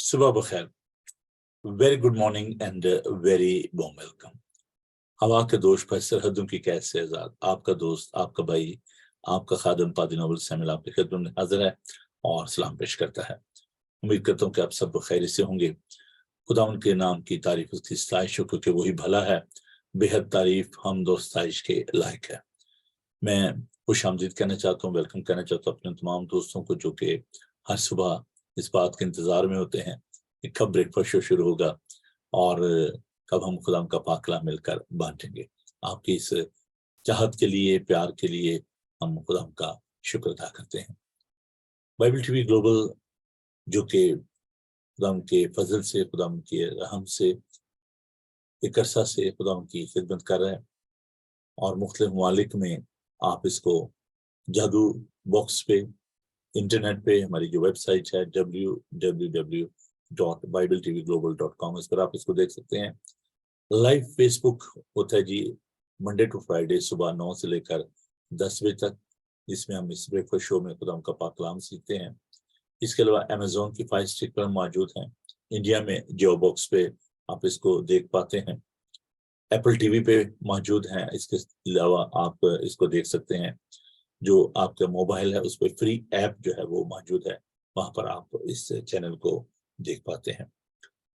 صبح بخیر. Very good morning and very warm welcome. ہوا کے دوش پر سرحدوں کی قید سے آزاد آپ کا دوست، آپ کا بھائی، آپ کا خادم پادری نوبل سیمل آپ کی خدمت میں حاضر ہے اور سلام پیش کرتا ہے. امید کرتا ہوں کہ آپ سب خیریت سے ہوں گے. خدا ان کے نام کی تعریف، اس کی ستائش ہو، کیونکہ وہی بھلا ہے، بے حد تعریف حمد و ستائش کے لائق ہے. میں خوش آمدید کہنا چاہتا ہوں، ویلکم کہنا چاہتا ہوں اپنے تمام دوستوں کو جو کہ ہر صبح اس بات کے انتظار میں ہوتے ہیں کہ کب بریک فاسٹ شو شروع ہوگا اور کب ہم خدا کا پاک کلام مل کر بانٹیں گے. آپ کی اس چاہت کے لیے، پیار کے لیے ہم خدا کا شکر ادا کرتے ہیں. بائبل ٹی وی گلوبل جو کہ خدا کے فضل سے، خدا کے رحم سے ایک عرصہ سے خدا کی خدمت کر رہے ہیں اور مختلف ممالک میں آپ اس کو جادو باکس پہ، انٹرنیٹ پہ، ہماری جو ویب سائٹ ہے www.bibletvglobal.com، اس پر آپ اس کو دیکھ سکتے ہیں. لائیو فیس بک ہوتا ہے جی منڈے ٹو فرائیڈے صبح 9 سے لے کر 10 بجے تک، جس میں ہم اس بریک فاسٹ شو میں خدا کا پاک کلام سیکھتے ہیں. اس کے علاوہ امیزون کی فائر اسٹک پر ہم موجود ہیں. انڈیا میں جیو باکس پہ آپ اس کو دیکھ پاتے ہیں. ایپل ٹی وی پہ موجود ہیں. اس کے علاوہ آپ اس کو دیکھ سکتے ہیں جو آپ کا موبائل ہے اس پہ فری ایپ جو ہے وہ موجود ہے، وہاں پر آپ اس چینل کو دیکھ پاتے ہیں.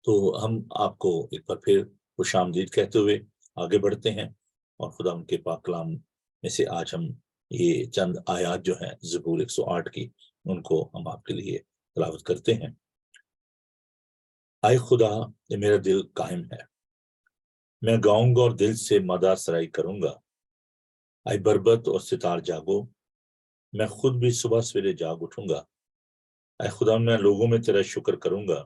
تو ہم آپ کو ایک بار پھر خوش آمدید کہتے ہوئے آگے بڑھتے ہیں اور خدا ان کے پاک کلام میں سے آج ہم یہ چند آیات جو ہیں زبور 108 کی، ان کو ہم آپ کے لیے تلاوت کرتے ہیں. اے خدا میرا دل قائم ہے، میں گاؤں گا اور دل سے مدح سرائی کروں گا. اے بربت اور ستار جاگو، میں خود بھی صبح سویرے جاگ اٹھوں گا. اے خدا میں لوگوں میں تیرا شکر کروں گا،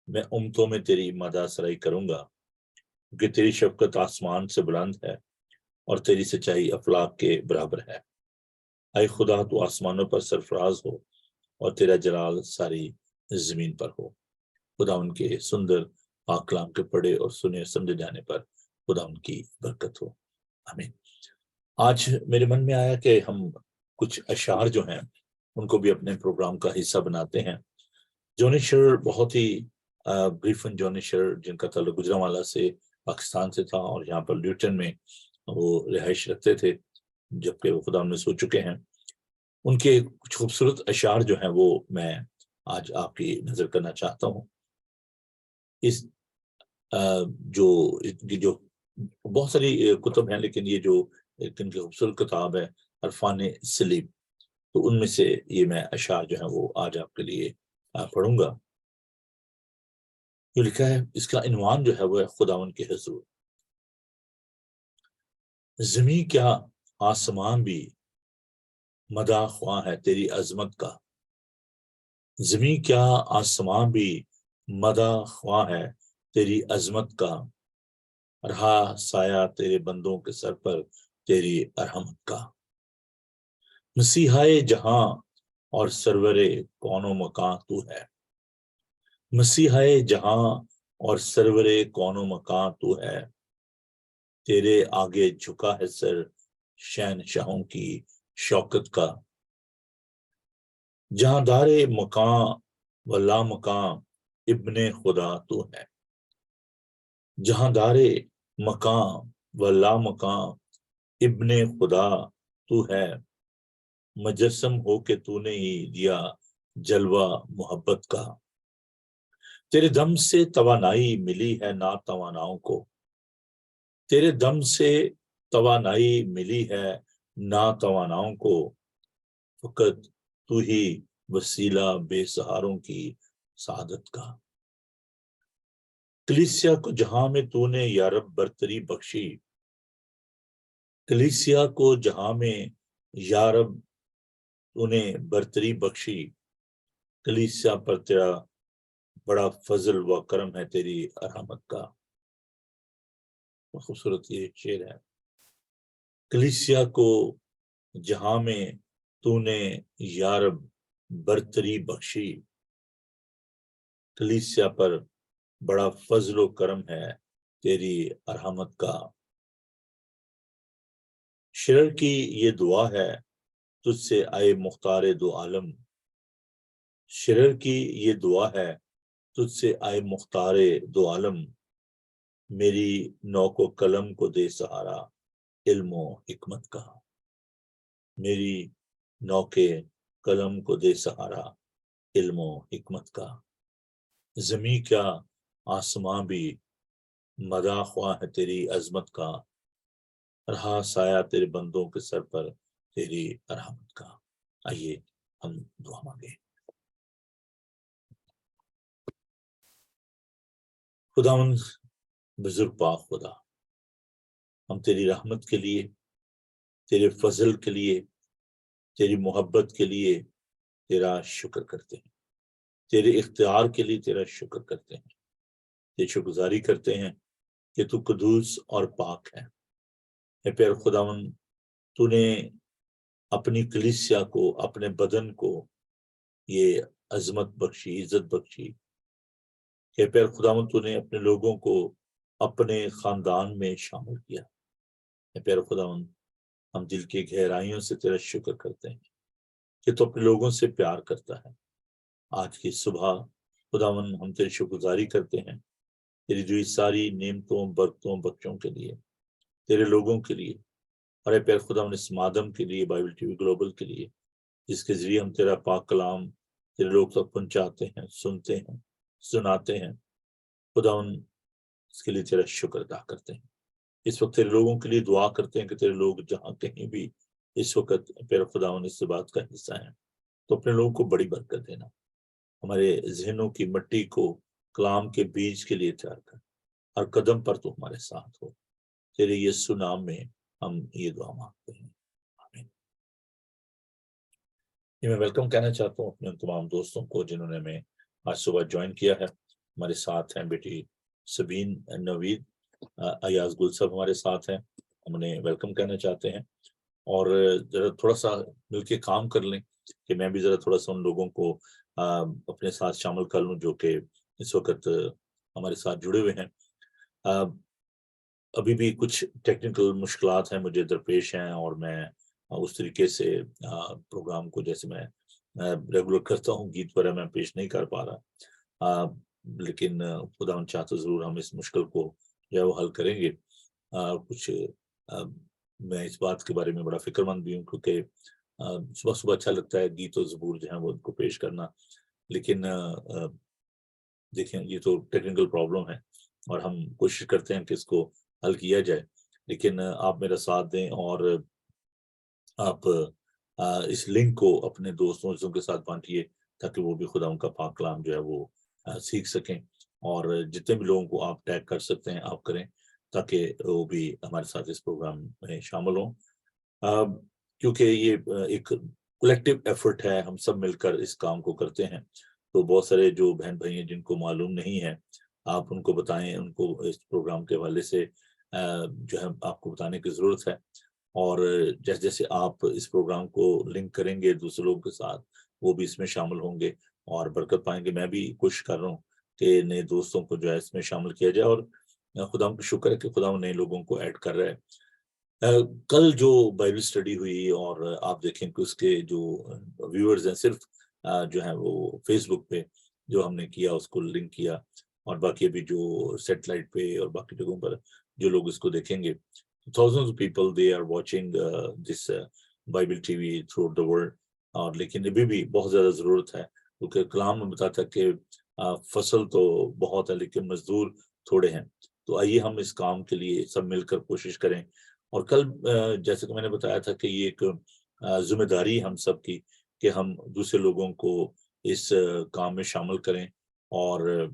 میں امتوں میں تیری مدح سرائی کروں گا، کیونکہ تیری شفقت آسمان سے بلند ہے اور تیری سچائی افلاک کے برابر ہے. اے خدا تو آسمانوں پر سرفراز ہو اور تیرا جلال ساری زمین پر ہو. خدا ان کے سندر پاک کلام کے پڑھے اور سنے سمجھے جانے پر خدا ان کی برکت ہو. آمین. آج میرے من میں آیا کہ ہم کچھ اشعار جو ہیں ان کو بھی اپنے پروگرام کا حصہ بناتے ہیں. جونی شر بہت ہی گریفن جونی شر، جن کا تعلق گجرانوالہ سے پاکستان سے تھا اور یہاں پر لیوٹن میں وہ رہائش رکھتے تھے جبکہ وہ خدا میں سو چکے ہیں. ان کے کچھ خوبصورت اشعار جو ہیں وہ میں آج آپ کی نظر کرنا چاہتا ہوں. اس جو بہت ساری کتب ہیں، لیکن یہ جو ان کی خوبصورت کتاب ہے عرفان سلیب، تو ان میں سے یہ میں اشعار جو ہیں وہ آج آپ کے لیے پڑھوں گا. جو لکھا ہے، اس کا عنوان جو ہے وہ ہے خداوند کے حضور. زمین کیا آسمان بھی مداح خواں ہے تیری عظمت کا. زمین کیا آسمان بھی مداح خواں ہے تیری عظمت کا، رہا سایہ تیرے بندوں کے سر پر تیری رحمت کا. مسیحائے جہاں اور سرور کون و مکان تو ہے. مسیحائے جہاں اور سرور کون و مکان تو ہے، تیرے آگے جھکا ہے سر شہنشاہوں کی شوکت کا. جہاں دار مکان و لا مکان ابن خدا تو ہے. جہاں دار مکان و لا مکان ابن خدا تو ہے، مجسم ہو کے تو نے ہی دیا جلوہ محبت کا. تیرے دم سے توانائی ملی ہے ناتواناؤں کو. تیرے دم سے توانائی ملی ہے ناتواناؤں کو، فقط تو ہی وسیلہ بے سہاروں کی سعادت کا. کلیسیا کو جہاں میں تو نے یا رب برتری بخشی. کلیسیا کو جہاں میں یا رب تو نے برتری بخشی. کلیسیا پر تیرا بڑا فضل و کرم ہے تیری رحمت کا. خوبصورت یہ شعر ہے. کلیسیا کو جہاں میں تو نے یا رب برتری بخشی. کلیسیا پر بڑا فضل و کرم ہے تیری رحمت کا. شرر کی یہ دعا ہے تجھ سے اے مختار دو عالم. شرر کی یہ دعا ہے تجھ سے آئے مختار دو عالم، میری نوک و قلم کو دے سہارا علم و حکمت کا، میری نوک قلم کو دے سہارا علم و حکمت کا، زمیں کیا آسماں بھی مداح خواہ ہے تیری عظمت کا، رہا سایہ تیرے بندوں کے سر پر تیری رحمت کا۔ آئیے ہم دعا مانگیں۔ خداوند بزرگ پاک خدا، ہم تیری رحمت کے لیے، تیرے فضل کے لیے، تیری محبت کے لیے تیرا شکر کرتے ہیں، تیرے اختیار کے لیے تیرا شکر کرتے ہیں، تیری شکرگزاری کرتے ہیں کہ تو قدوس اور پاک ہے۔ اے پیر خداوند، تو نے اپنی کلیسیا کو، اپنے بدن کو یہ عظمت بخشی، عزت بخشی کہ پیر خداوند تو نے اپنے لوگوں کو اپنے خاندان میں شامل کیا۔ اے پیر خداوند، ہم دل کی گہرائیوں سے تیرا شکر کرتے ہیں کہ تو اپنے لوگوں سے پیار کرتا ہے۔ آج کی صبح خداوند ہم تیری شکرگزاری کرتے ہیں تیری جو ساری نعمتوں، برکتوں، بخشوں کے لیے، تیرے لوگوں کے لیے، اور اے پیر خداوند اس مادم کے لیے، بائبل ٹی وی گلوبل کے لیے، جس کے ذریعے ہم تیرا پاک کلام تیرے لوگ تک پہنچاتے ہیں، سنتے ہیں، سناتے ہیں۔ خداوند اس کے لیے تیرا شکر ادا کرتے ہیں۔ اس وقت تیرے لوگوں کے لیے دعا کرتے ہیں کہ تیرے لوگ جہاں کہیں بھی اس وقت پیر خداوند اس بات کا حصہ ہیں، تو اپنے لوگوں کو بڑی برکت دینا، ہمارے ذہنوں کی مٹی کو کلام کے بیج کے لیے تیار کر، ہر قدم پر تو ہمارے ساتھ ہو۔ تیرے یسوع نام میں ہم یہ دعا مانگتے ہیں، آمین۔ یہ میں ویلکم کہنا چاہتا ہوں اپنے ان تمام دوستوں کو جنہوں نے ہمیں آج صبح جوائن کیا ہے۔ ہمارے ساتھ ہیں بیٹی سبین نوید، ایاز گل صاحب ہمارے ساتھ ہیں، ہم انہیں ویلکم کہنا چاہتے ہیں۔ اور ذرا تھوڑا سا مل کے کام کر لیں کہ میں بھی ذرا تھوڑا سا ان لوگوں کو اپنے ساتھ شامل کر لوں جو کہ اس وقت ہمارے ساتھ جڑے ہوئے ہیں۔ ابھی بھی کچھ ٹیکنیکل مشکلات ہیں مجھے درپیش ہیں، اور میں اس طریقے سے پروگرام کو جیسے میں ریگولر کرتا ہوں گیت وغیرہ میں پیش نہیں کر پا رہا، لیکن خدا چاہتا ضرور ہم اس مشکل کو جو ہے وہ حل کریں گے۔ کچھ میں اس بات کے بارے میں بڑا فکر مند بھی ہوں کیونکہ صبح صبح اچھا لگتا ہے گیت و زبور جو ہیں وہ ان کو پیش کرنا، لیکن دیکھیں یہ تو ٹیکنیکل پرابلم ہے اور ہم کوشش کرتے ہیں کہ اس کو حل کیا جائے، لیکن آپ میرا ساتھ دیں اور آپ اس لنک کو اپنے دوستوں کے ساتھ بانٹیے تاکہ وہ بھی خدا ان کا پاک کلام جو ہے وہ سیکھ سکیں، اور جتنے بھی لوگوں کو آپ ٹیگ کر سکتے ہیں آپ کریں تاکہ وہ بھی ہمارے ساتھ اس پروگرام میں شامل ہوں، کیونکہ یہ ایک کولیکٹیو ایفرٹ ہے، ہم سب مل کر اس کام کو کرتے ہیں۔ تو بہت سارے جو بہن بھائی ہیں جن کو معلوم نہیں ہے، آپ ان کو بتائیں، ان کو اس پروگرام کے حوالے سے جو ہے آپ کو بتانے کی ضرورت ہے، اور جیسے جیسے آپ اس پروگرام کو لنک کریں گے دوسرے لوگوں کے ساتھ، وہ بھی اس میں شامل ہوں گے اور برکت پائیں گے۔ میں بھی کوشش کر رہا ہوں کہ نئے دوستوں کو جو ہے اس میں شامل کیا جائے، اور خدا کا شکر ہے کہ خدا نئے لوگوں کو ایڈ کر رہا ہے۔ کل جو بائبل اسٹڈی ہوئی، اور آپ دیکھیں کہ اس کے جو ویورز ہیں صرف جو ہیں وہ فیس بک پہ جو ہم نے کیا اس کو لنک کیا، اور باقی ابھی جو سیٹلائٹ پہ اور باقی جگہوں پر جو لوگ اس کو دیکھیں گے، thousands of people they are watching this Bible TV throughout the world، اور لیکن ابھی بھی بہت زیادہ ضرورت ہے کیونکہ کلام میں بتاتا ہے کہ فصل تو بہت ہے لیکن مزدور تھوڑے ہیں۔ تو آئیے ہم اس کام کے لیے سب مل کر کوشش کریں، اور کل جیسے کہ میں نے بتایا تھا کہ یہ ایک ذمہ داری ہم سب کی کہ ہم دوسرے لوگوں کو اس کام میں شامل کریں، اور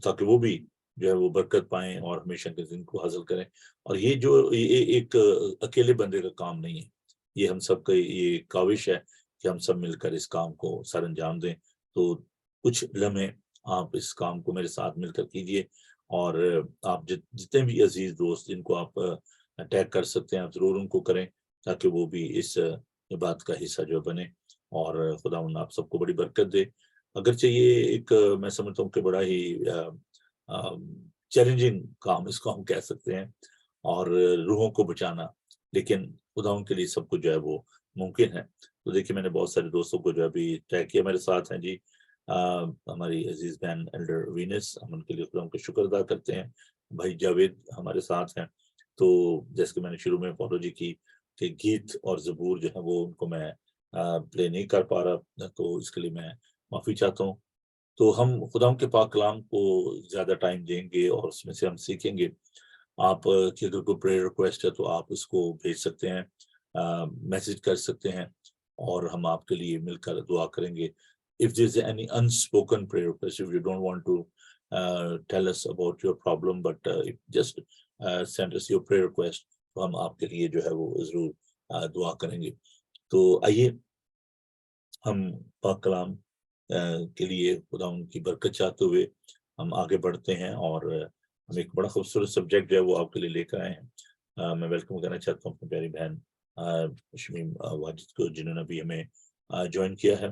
تاکہ وہ بھی جو ہے وہ برکت پائیں اور ہمیشہ کے دن کو حاصل کریں۔ اور یہ جو ایک اکیلے بندے کا کام نہیں ہے، یہ ہم سب کا یہ کاوش ہے کہ ہم سب مل کر اس کام کو سر انجام دیں۔ تو کچھ لمحے آپ اس کام کو میرے ساتھ مل کر کیجیے، اور آپ جتنے بھی عزیز دوست جن کو آپ ٹیگ کر سکتے ہیں آپ ضرور ان کو کریں تاکہ وہ بھی اس بات کا حصہ جو بنے، اور خدا آپ سب کو بڑی برکت دے۔ اگرچہ یہ ایک میں سمجھتا ہوں کہ بڑا ہی چیلنجنگ کام اس کو ہم کہہ سکتے ہیں، اور روحوں کو بچانا، لیکن خدا ان کے لیے سب کچھ جو ہے وہ ممکن ہے۔ تو دیکھیے میں نے بہت سارے دوستوں کو جو ابھی ٹیگ کیا میرے ساتھ ہیں جی، ہماری عزیز بہن ایلڈر وینس، ہم ان کے لیے خدا کا شکر ادا کرتے ہیں. بھائی جاوید ہمارے ساتھ ہیں. تو جیسے کہ میں نے شروع میں اپولوجی کی کہ گیت اور زبور جو ہے وہ ان کو میں پلے نہیں کر پا رہا، تو اس کے لیے میں معافی چاہتا ہوں. تو ہم خدا کے پاک کلام کو زیادہ ٹائم دیں گے اور اس میں سے ہم سیکھیں گے. آپ کی اگر کوئی پریئر ریکویسٹ ہے تو آپ اس کو بھیج سکتے ہیں، میسج کر سکتے ہیں، اور ہم آپ کے لیے مل کر دعا کریں گے. If there's any unspoken prayer request, if you don't want to tell us about your problem, but just send us your prayer request, تو ہم آپ کے لیے جو ہے وہ ضرور دعا کریں گے. تو آئیے ہم پاک کلام کے لیے خدا ان کی برکت چاہتے ہوئے ہم آگے بڑھتے ہیں، اور ہم ایک بڑا خوبصورت سبجیکٹ جو ہے وہ آپ کے لیے لے کر آئے ہیں. میں ویلکم کرنا چاہتا ہوں اپنی پیاری بہن شمیم واجد کو، جنہوں نے بھی ہمیں جوائن کیا ہے.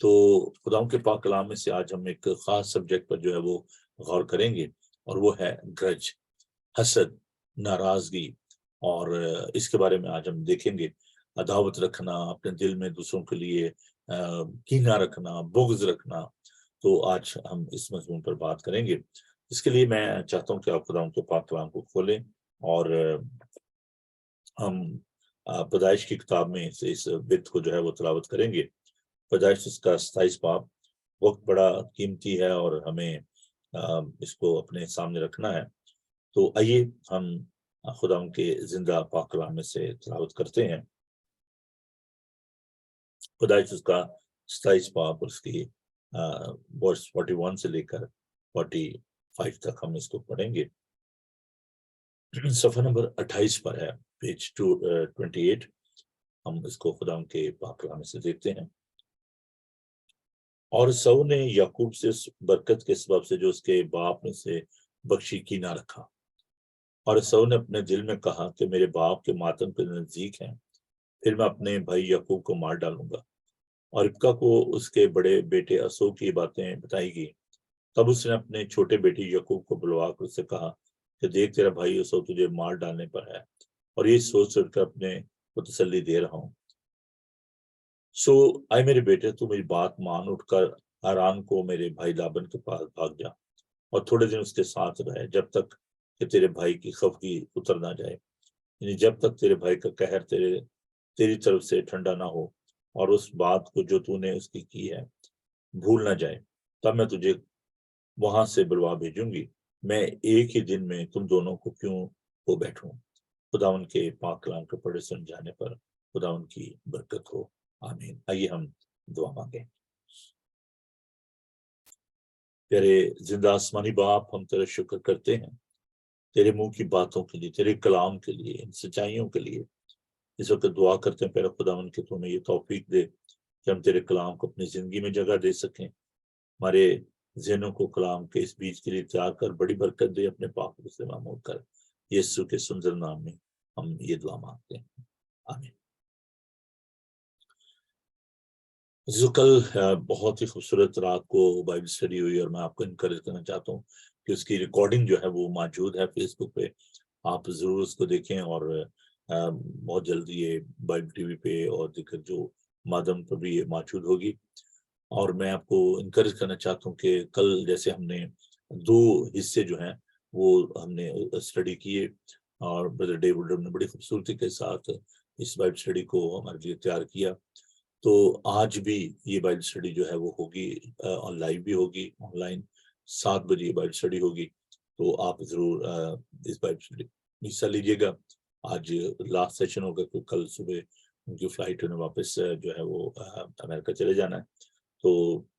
تو خدا کے پاک کلام میں سے آج ہم ایک خاص سبجیکٹ پر جو ہے وہ غور کریں گے، اور وہ ہے گرج، حسد، ناراضگی. اور اس کے بارے میں آج ہم دیکھیں گے. عداوت رکھنا، اپنے دل میں دوسروں کے لیے کینہ رکھنا، بغض رکھنا. تو آج ہم اس مضمون پر بات کریں گے. اس کے لیے میں چاہتا ہوں کہ آپ خدا کے پاک کلام کو کھولیں، اور ہم پیدائش کی کتاب میں سے اس بت کو جو ہے وہ تلاوت کریں گے. پیدائش اس کا 27 باب. وقت بڑا قیمتی ہے اور ہمیں اس کو اپنے سامنے رکھنا ہے. تو آئیے ہم خدا کے زندہ پاک کلام میں سے تلاوت کرتے ہیں. پیدائش اس کا 27 باب اور اس کی ورس 41 سے لے کر 45 تک ہم اس کو پڑھیں گے. صفحہ نمبر 28 پر ہے، پیج 228. ہم اس کو خدا کے پاک کلام سے دیکھتے ہیں. اور سو نے یعقوب سے برکت کے سبب سے جو اس کے باپ میں سے بخشی کی نہ رکھا، اور سو نے اپنے دل میں کہا کہ میرے باپ کے ماتم کے نزدیک ہیں، پھر میں اپنے بھائی یعقوب کو مار ڈالوں گا. اور ربکہ کو اس کے بڑے بیٹے اسو کی باتیں بتائی گئی. تب اس نے اپنے چھوٹے بیٹے یعقوب کو بلوا کر اس سے کہا کہ دیکھ تیرا بھائی اسو تجھے مار ڈالنے پر ہے، اور یہ سوچ کر اپنے کو تسلی دے رہا ہوں. سو آئے میرے بیٹے، تو میری بات مان، اٹھ کر حران کو میرے بھائی لابن کے پاس بھاگ جا، اور تھوڑے دن اس کے ساتھ رہے، جب تک کہ تیرے بھائی کی خفگی اتر نہ جائے، یعنی جب تک تیرے بھائی کا قہر تیری طرف سے ٹھنڈا نہ ہو، اور اس بات کو جو تو نے اس کی ہے بھول نہ جائے. تب میں تجھے وہاں سے بلوا بھیجوں گی. میں ایک ہی دن میں تم دونوں کو کیوں ہو بیٹھوں. خدا ان کے پاک کلام کے پڑھے سن جانے پر خدا ان کی برکت ہو. آمین. آئیے ہم دعا مانگیں. پیارے زندہ آسمانی باپ، ہم تیرا شکر کرتے ہیں تیرے منہ کی باتوں کے لیے، تیرے کلام کے لیے، ان سچائیوں کے لیے. اس وقت دعا کرتے ہیں پیارا خدا ان کے تو ہمیں یہ توفیق دے کہ ہم تیرے کلام کو اپنی زندگی میں جگہ دے سکیں. ہمارے ذہنوں کو کلام کے اس بیچ کے لیے تیار کر، بڑی برکت دے اپنے پاک سے معمول کر. یسوع کے سندر نام میں ہم یہ دعا مانگتے ہیں. آمین. کل بہت ہی خوبصورت رات کو بائبل اسٹڈی ہوئی، اور میں آپ کو انکریج کرنا چاہتا ہوں کہ اس کی ریکارڈنگ جو ہے وہ موجود ہے فیس بک پہ. آپ ضرور اس کو دیکھیں، اور بہت جلدی یہ بائبل ٹی وی پہ اور دیکھر جو مادھم پر بھی یہ موجود ہوگی. اور میں آپ کو انکریج کرنا چاہتا ہوں کہ کل جیسے ہم نے 2 حصے جو ہیں وہ ہم نے اسٹڈی کیے، اور بردر ڈیوڈ نے بڑی خوبصورتی کے ساتھ اس بائبل اسٹڈی کو ہمارے لیے تیار کیا. تو آج بھی یہ بائبل اسٹڈی جو ہے وہ ہوگی، آن لائن بھی ہوگی، آن لائن 7 بجے بائبل اسٹڈی ہوگی. تو آپ ضرور اس بائبل اسٹڈی میں حصہ لیجیے گا. آج لاسٹ سیشن ہوگا، کہ کل صبح ان کی فلائٹ انہیں واپس جو ہے وہ امریکہ چلے جانا ہے. تو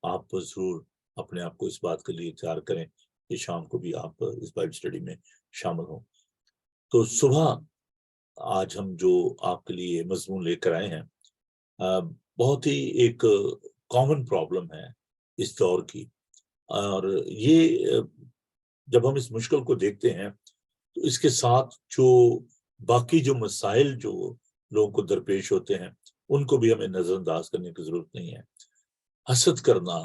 آپ ضرور اپنے آپ کو اس بات کے لیے تیار کریں کہ شام کو بھی آپ اس بائبل اسٹڈی میں شامل ہوں. تو صبح آج ہم جو آپ کے لیے مضمون لے کر آئے ہیں، بہت ہی ایک کامن پرابلم ہے اس دور کی. اور یہ جب ہم اس مشکل کو دیکھتے ہیں تو اس کے ساتھ جو باقی جو مسائل جو لوگوں کو درپیش ہوتے ہیں ان کو بھی ہمیں نظر انداز کرنے کی ضرورت نہیں ہے. حسد کرنا،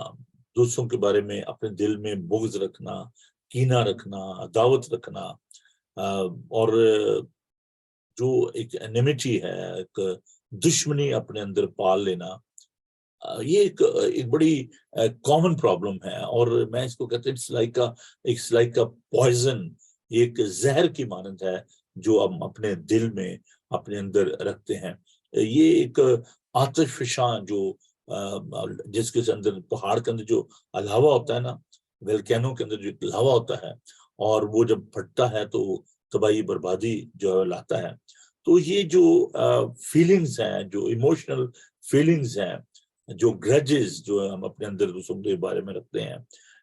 دوسروں کے بارے میں اپنے دل میں بغض رکھنا، کینہ رکھنا، عداوت رکھنا، اور جو ایک انیمیٹی ہے، ایک دشمنی اپنے اندر پال لینا، یہ ایک بڑی کامن پرابلم ہے، اور میں اس کو کہتے ہیں اٹس لائک اے پوائزن، ایک زہر کی مانند ہے جو ہم اپنے دل میں اپنے اندر رکھتے ہیں۔ یہ ایک آتش فشاں جو جس کے اندر پہاڑ کے اندر جو لاوا ہوتا ہے نا، ویلکینو کے اندر جو لاوا ہوتا ہے، اور وہ جب پھٹتا ہے تو تباہی بربادی جو ہے لاتا ہے۔ تو یہ جو فیلنگز ہیں، جو ایموشنل فیلنگز ہیں، جو گریجز جو ہم اپنے اندر دوسروں کے بارے میں رکھتے ہیں،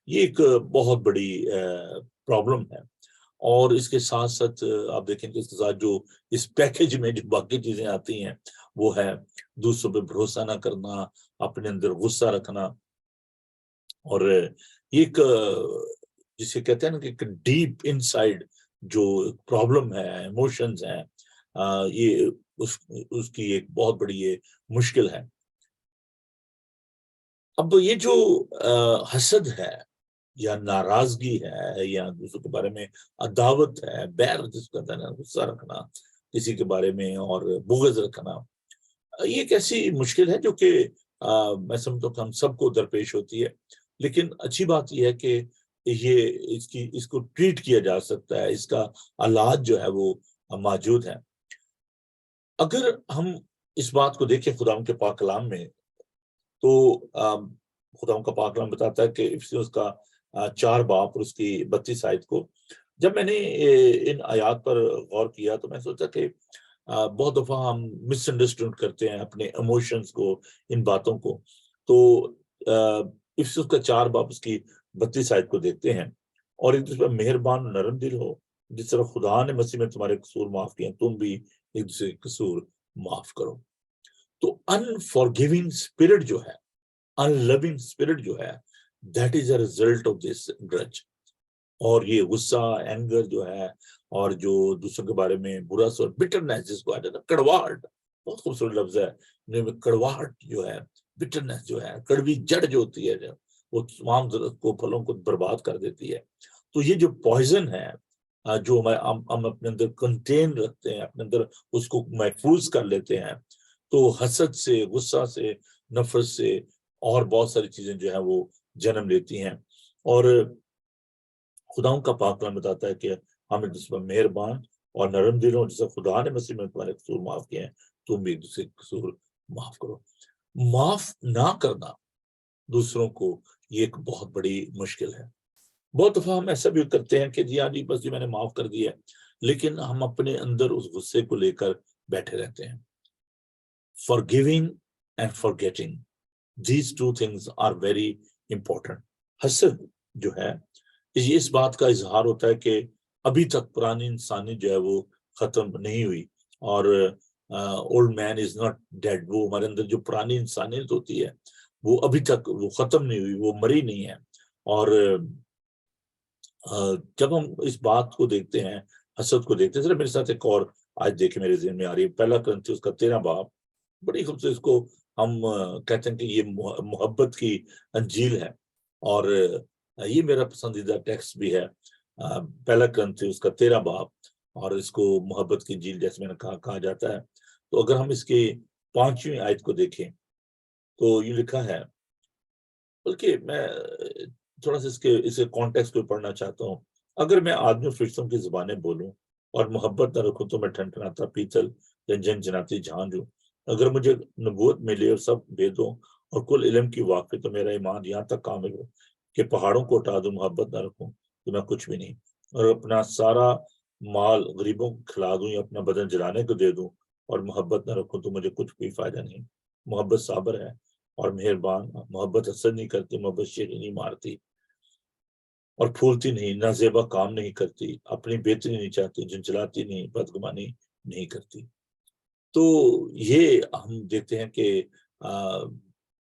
یہ ایک بہت بڑی پرابلم ہے۔ اور اس کے ساتھ ساتھ آپ دیکھیں کہ اس کے ساتھ جو اس پیکج میں جو باقی چیزیں آتی ہیں وہ ہے دوسروں پہ بھروسہ نہ کرنا، اپنے اندر غصہ رکھنا، اور ایک جسے کہتے ہیں نا کہ ایک ڈیپ انسائیڈ جو پرابلم ہے، ایموشنز ہیں، یہ اس کی ایک بہت بڑی یہ مشکل ہے۔ اب یہ جو حسد ہے یا ناراضگی ہے یا دوسروں کے بارے میں عداوت ہے، بیر جس کو کہتے ہیں نا، غصہ رکھنا کسی کے بارے میں اور بغض رکھنا، یہ ایک ایسی مشکل ہے جو کہ میں سمجھتا ہوں کہ ہم سب کو درپیش ہوتی ہے۔ لیکن اچھی بات یہ ہے کہ یہ اس کو ٹریٹ کیا جا سکتا ہے، اس کا علاج جو ہے وہ موجود ہے۔ اگر ہم اس بات کو دیکھیں خدا کے پاک کلام میں، تو خدا کا پاک کلام بتاتا ہے کہ افسوس کا 4 باب اور اس کی 32 آیت کو جب میں نے ان آیات پر غور کیا تو میں سوچا کہ بہت دفعہ ہم مس انڈرسٹینڈ کرتے ہیں اپنے ایموشنز کو، ان باتوں کو۔ تو افسوس کا 4 باب اس کی 32 آیت کو دیکھتے ہیں، اور ایک دوسرے پر مہربان نرم دل ہو، جس طرح خدا نے مسیح میں تمہارے قصور معاف کیے ہیں، تم بھی ایک دوسرے کے قصور معاف کرو۔ تو انفارگیونگ اسپرٹ جو ہے، unloving spirit جو ہے، that is a result of this grudge۔ اور یہ غصہ، اینگر جو ہے، اور جو دوسروں کے بارے میں برا سوچ، بٹرنس جس کو آتا ہے، کڑواہٹ، بہت خوبصورت لفظ ہے، کڑواہٹ جو ہے، بٹرنس جو ہے، کڑوی جڑ جو ہوتی ہے، وہ تمام پھلوں کو برباد کر دیتی ہے۔ تو یہ جو پوائزن ہے جو ہم اپنے اندر کنٹین رکھتے ہیں، اپنے اندر اس کو محفوظ کر لیتے ہیں، تو حسد سے، غصہ سے، نفرت سے اور بہت ساری چیزیں جو ہیں وہ جنم لیتی ہیں۔ اور خداؤں کا پاک کلام بتاتا ہے کہ ہم ایک دوسرے پر مہربان اور نرم دل ہوں، جیسے خدا نے مسیح میں تمہارے قصور معاف کیے ہیں، تم بھی ایک دوسرے کے قصور معاف کرو۔ معاف نہ کرنا دوسروں کو یہ ایک بہت بڑی مشکل ہے۔ بہت دفعہ ہم ایسا بھی کرتے ہیں کہ جی ہاں جی بس جی میں نے معاف کر دیا ہے، لیکن ہم اپنے اندر اس غصے کو لے کر بیٹھے رہتے ہیں۔ forgiving and forgetting, these two things are very important۔ حسد جو ہے یہ اس بات کا اظہار ہوتا ہے کہ ابھی تک پرانی انسانی جو ہے وہ ختم نہیں ہوئی، اور old man is not dead, وہ ہمارے اندر جو پرانی انسانیت ہوتی ہے وہ ابھی تک وہ ختم نہیں ہوئی، وہ مری نہیں ہے۔ اور جب ہم اس بات کو دیکھتے ہیں، حسد کو دیکھتے ہیں، ذرا میرے ساتھ ایک اور آج دیکھیں، میرے ذہن میں آ رہی ہے، 1 کرنتھیوس کا 13 باب، بڑی خوبصورت، اس کو ہم کہتے ہیں کہ یہ محبت کی انجیل ہے، اور یہ میرا پسندیدہ ٹیکسٹ بھی ہے، 1 کرنتھیوس کا 13 باب، اور اس کو محبت کی انجیل جیسے میں نے کہا جاتا ہے۔ تو اگر ہم اس کی 5ویں آیت کو دیکھیں تو یہ لکھا ہے، بلکہ میں تھوڑا سا اس کے کانٹیکسٹ کو پڑھنا چاہتا ہوں۔ اگر میں آدمی فرشتوں کی زبانیں بولوں اور محبت نہ رکھوں تو میں ٹھنٹھناتا پیتل یا جھنجھناتی جھانج ہوں۔ اگر مجھے نبوت ملے اور سب بھیدوں اور کل علم کی واقفی، تو میرا ایمان یہاں تک کامل ہو کہ پہاڑوں کو اٹھا دوں، محبت نہ رکھوں تو میں کچھ بھی نہیں، اور اپنا سارا مال غریبوں کو کھلا دوں یا اپنا بدن جلانے کو دے دوں اور محبت نہ رکھوں تو مجھے کچھ بھی فائدہ نہیں۔ محبت صابر ہے اور مہربان، محبت حسد نہیں کرتی، محبت شیرینی نہیں مارتی اور پھولتی نہیں، نہ زیبا کام نہیں کرتی، اپنی بہتری نہیں چاہتی، جھنجھلاتی نہیں، بدگمانی نہیں کرتی۔ تو یہ ہم دیکھتے ہیں کہ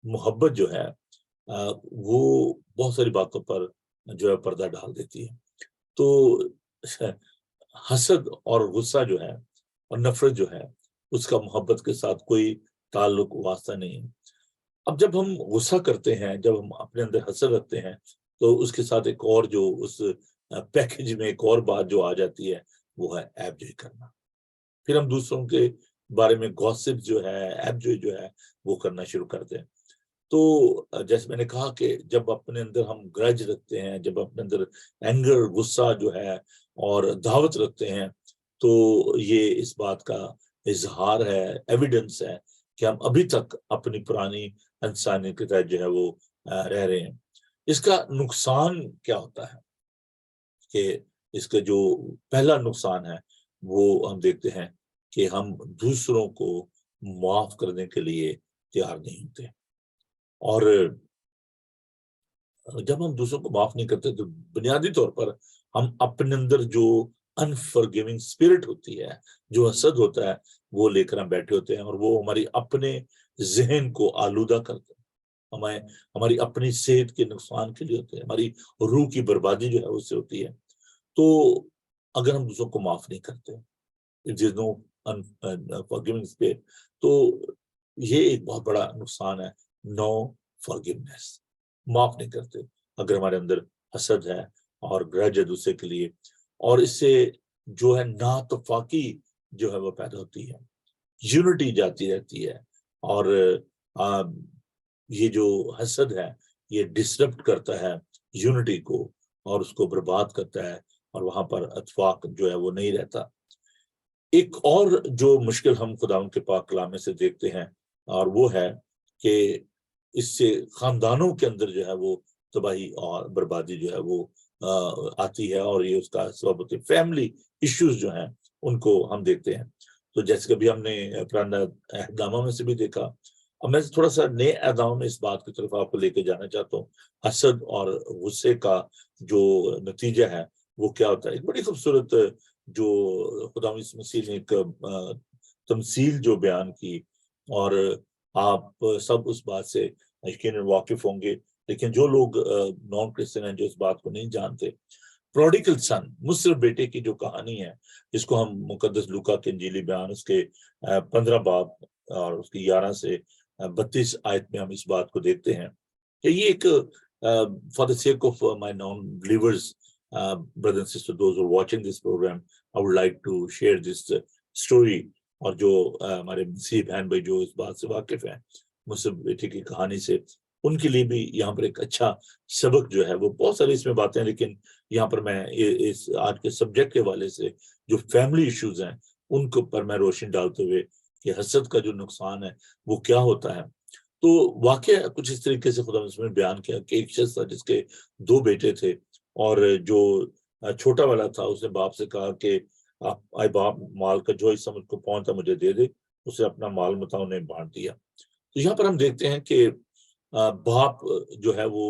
محبت جو ہے وہ بہت ساری باتوں پر جو ہے پردہ ڈال دیتی ہے۔ تو حسد اور غصہ جو ہے اور نفرت جو ہے اس کا محبت کے ساتھ کوئی تعلق واسطہ نہیں ہے۔ اب جب ہم غصہ کرتے ہیں، جب ہم اپنے اندر حسد رکھتے ہیں، تو اس کے ساتھ ایک اور جو اس پیکج میں ایک اور بات جو آ جاتی ہے وہ ہے عیب جوئی کرنا۔ پھر ہم دوسروں کے بارے میں گوسپ جو ہے، عیب جوئی جو ہے وہ کرنا شروع کرتے ہیں۔ تو جیسے میں نے کہا کہ جب اپنے اندر ہم گرج رکھتے ہیں، جب اپنے اندر اینگر، غصہ جو ہے اور دعوت رکھتے ہیں، تو یہ اس بات کا اظہار ہے، ایویڈنس ہے کہ ہم ابھی تک اپنی پرانی انسانیت کے تحت جو ہے وہ رہ رہے ہیں۔ اس کا نقصان کیا ہوتا ہے کہ اس کا جو پہلا نقصان ہے وہ ہم دیکھتے ہیں کہ ہم دوسروں کو معاف کرنے کے لیے تیار نہیں ہوتے، اور جب ہم دوسروں کو معاف نہیں کرتے تو بنیادی طور پر ہم اپنے اندر جو انفرگیونگ اسپرٹ ہوتی ہے، جو حسد ہوتا ہے، وہ لے کر ہم بیٹھے ہوتے ہیں، اور وہ ہماری اپنے ذہن کو آلودہ کرتے ہیں، ہماری اپنی صحت کے نقصان کے لیے ہوتے ہیں، ہماری روح کی بربادی جو ہے اس سے ہوتی ہے۔ تو اگر ہم دوسروں کو معاف نہیں کرتے، جس نو فارگیونگ اسپرٹ، تو یہ ایک بہت بڑا نقصان ہے، نو فارگیونیس، معاف نہیں کرتے اگر ہمارے اندر حسد ہے اور گرج ہے دوسرے کے لیے، اور اس سے جو ہے ناتفاقی جو ہے وہ پیدا ہوتی ہے، یونٹی جاتی رہتی ہے، اور یہ جو حسد ہے یہ ڈسرپٹ کرتا ہے یونٹی کو اور اس کو برباد کرتا ہے، اور وہاں پر اتفاق جو ہے وہ نہیں رہتا۔ ایک اور جو مشکل ہم خداوند کے پاک کلام میں سے دیکھتے ہیں، اور وہ ہے کہ اس سے خاندانوں کے اندر جو ہے وہ تباہی اور بربادی جو ہے وہ آتی ہے، اور یہ اس کا سبب ہوتی ہے، فیملی ایشوز جو ہیں ان کو ہم دیکھتے ہیں۔ تو جیسے کہ ابھی ہم نے پرانا عہد نامہ میں سے بھی دیکھا، اور میں تھوڑا سا نئے عہد نامہ میں اس بات کی طرف آپ کو لے کے جانا چاہتا ہوں، حسد اور غصے کا جو نتیجہ ہے وہ کیا ہوتا ہے۔ ایک بڑی خوبصورت جو خدا مسیح نے ایک تمثیل جو بیان کی، اور آپ سب اس بات سے یقیناً واقف ہوں گے، لیکن جو لوگ نان کرسچن ہیں، جو اس بات کو نہیں جانتے، پروڈیکل سن، مصر بیٹے کی جو کہانی ہے، جس کو ہم مقدس لوکا کے انجیلی بیان اس کے 15 باب اور اس کی 11 سے 32 آیت میں ہم اس بات کو دیکھتے ہیں کہ یہ ایک for the sake of my non believers, brothers and sisters, those who are watching this program, I would like to share this story۔ اور جو ہمارے مسیح بہن بھائی جو اس بات سے واقف ہیں مصر بیٹے کی کہانی سے، ان کے لیے بھی یہاں پر ایک اچھا سبق جو ہے وہ، بہت ساری اس میں باتیں، لیکن یہاں پر میں اس آج کے سبجیکٹ کے حوالے سے جو فیملی ایشوز ہیں ان کے اوپر میں روشنی ڈالتے ہوئے کہ حسد کا جو نقصان ہے وہ کیا ہوتا ہے۔ تو واقعہ کچھ اس طریقے سے خدا نے بیان کیا کہ ایک شخص تھا جس کے 2 بیٹے تھے، اور جو چھوٹا والا تھا اس نے باپ سے کہا کہ اے باپ، مال کا جو حصہ مجھ کو پہنچتا مجھے دے دے، اسے اپنا مال متا انہیں بانٹ دیا۔ تو یہاں پر ہم دیکھتے ہیں کہ باپ جو ہے وہ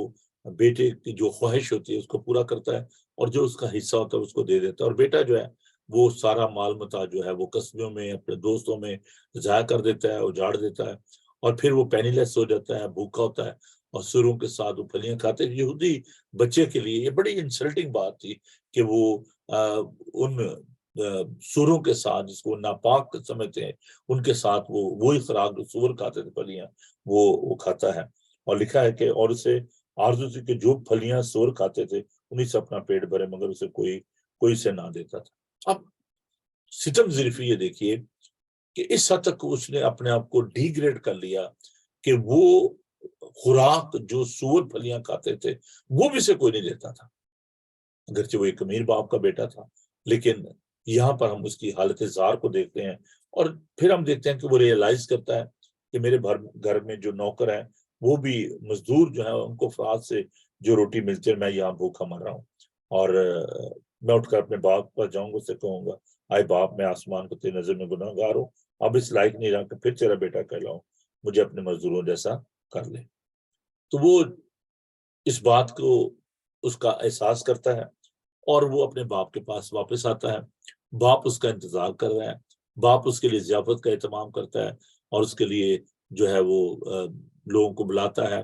بیٹے کی جو خواہش ہوتی ہے اس کو پورا کرتا ہے، اور جو اس کا حصہ ہوتا ہے اس کو دے دیتا ہے، اور بیٹا جو ہے وہ سارا مال متا جو ہے وہ قصبوں میں اپنے دوستوں میں ضائع کر دیتا ہے، اجاڑ دیتا ہے، اور پھر وہ پینی لیس ہو جاتا ہے، بھوکا ہوتا ہے، اور سوروں کے ساتھ وہ پھلیاں کھاتے ہیں۔ یہودی بچے کے لیے یہ بڑی انسلٹنگ بات تھی کہ وہ ان سوروں کے ساتھ، جس کو ناپاک سمجھتے ہیں، ان کے ساتھ وہ وہی خوراک جو سور کھاتے تھے، پھلیاں، وہ کھاتا ہے۔ اور لکھا ہے کہ اور اسے آرزو تھی کہ جو پھلیاں سور کھاتے تھے انہیں سے اپنا پیٹ بھرے، مگر اسے کوئی سے نہ دیتا تھا۔ اب ستم ظریفی یہ دیکھیے کہ اس حد تک اس نے اپنے آپ کو ڈی گریڈ کر لیا کہ وہ خوراک جو سور پھلیاں کھاتے تھے وہ بھی سے کوئی نہیں دیتا تھا، اگرچہ وہ ایک امیر باپ کا بیٹا تھا، لیکن یہاں پر ہم اس کی حالت زار کو دیکھتے ہیں، اور پھر ہم دیکھتے ہیں کہ وہ ریئلائز کرتا ہے کہ میرے گھر میں جو نوکر ہیں وہ بھی مزدور جو ہیں، ان کو افراد سے جو روٹی ملتی ہے، میں یہاں بھوکا مر رہا ہوں، اور میں اٹھ کر اپنے باپ پر جاؤں گا، اسے کہوں گا آئے باپ، میں آسمان کو تیری نظر میں گناہ گار ہوں، اب اس لائق نہیں رہا کہ پھر تیرا بیٹا کہلاؤں، مجھے اپنے مزدوروں جیسا کر لے۔ تو وہ اس بات کو اس کا احساس کرتا ہے، اور وہ اپنے باپ کے پاس واپس آتا ہے۔ باپ اس کا انتظار کر رہا ہے، باپ اس کے لیے ضیافت کا اہتمام کرتا ہے، اور اس کے لیے جو ہے وہ لوگوں کو بلاتا ہے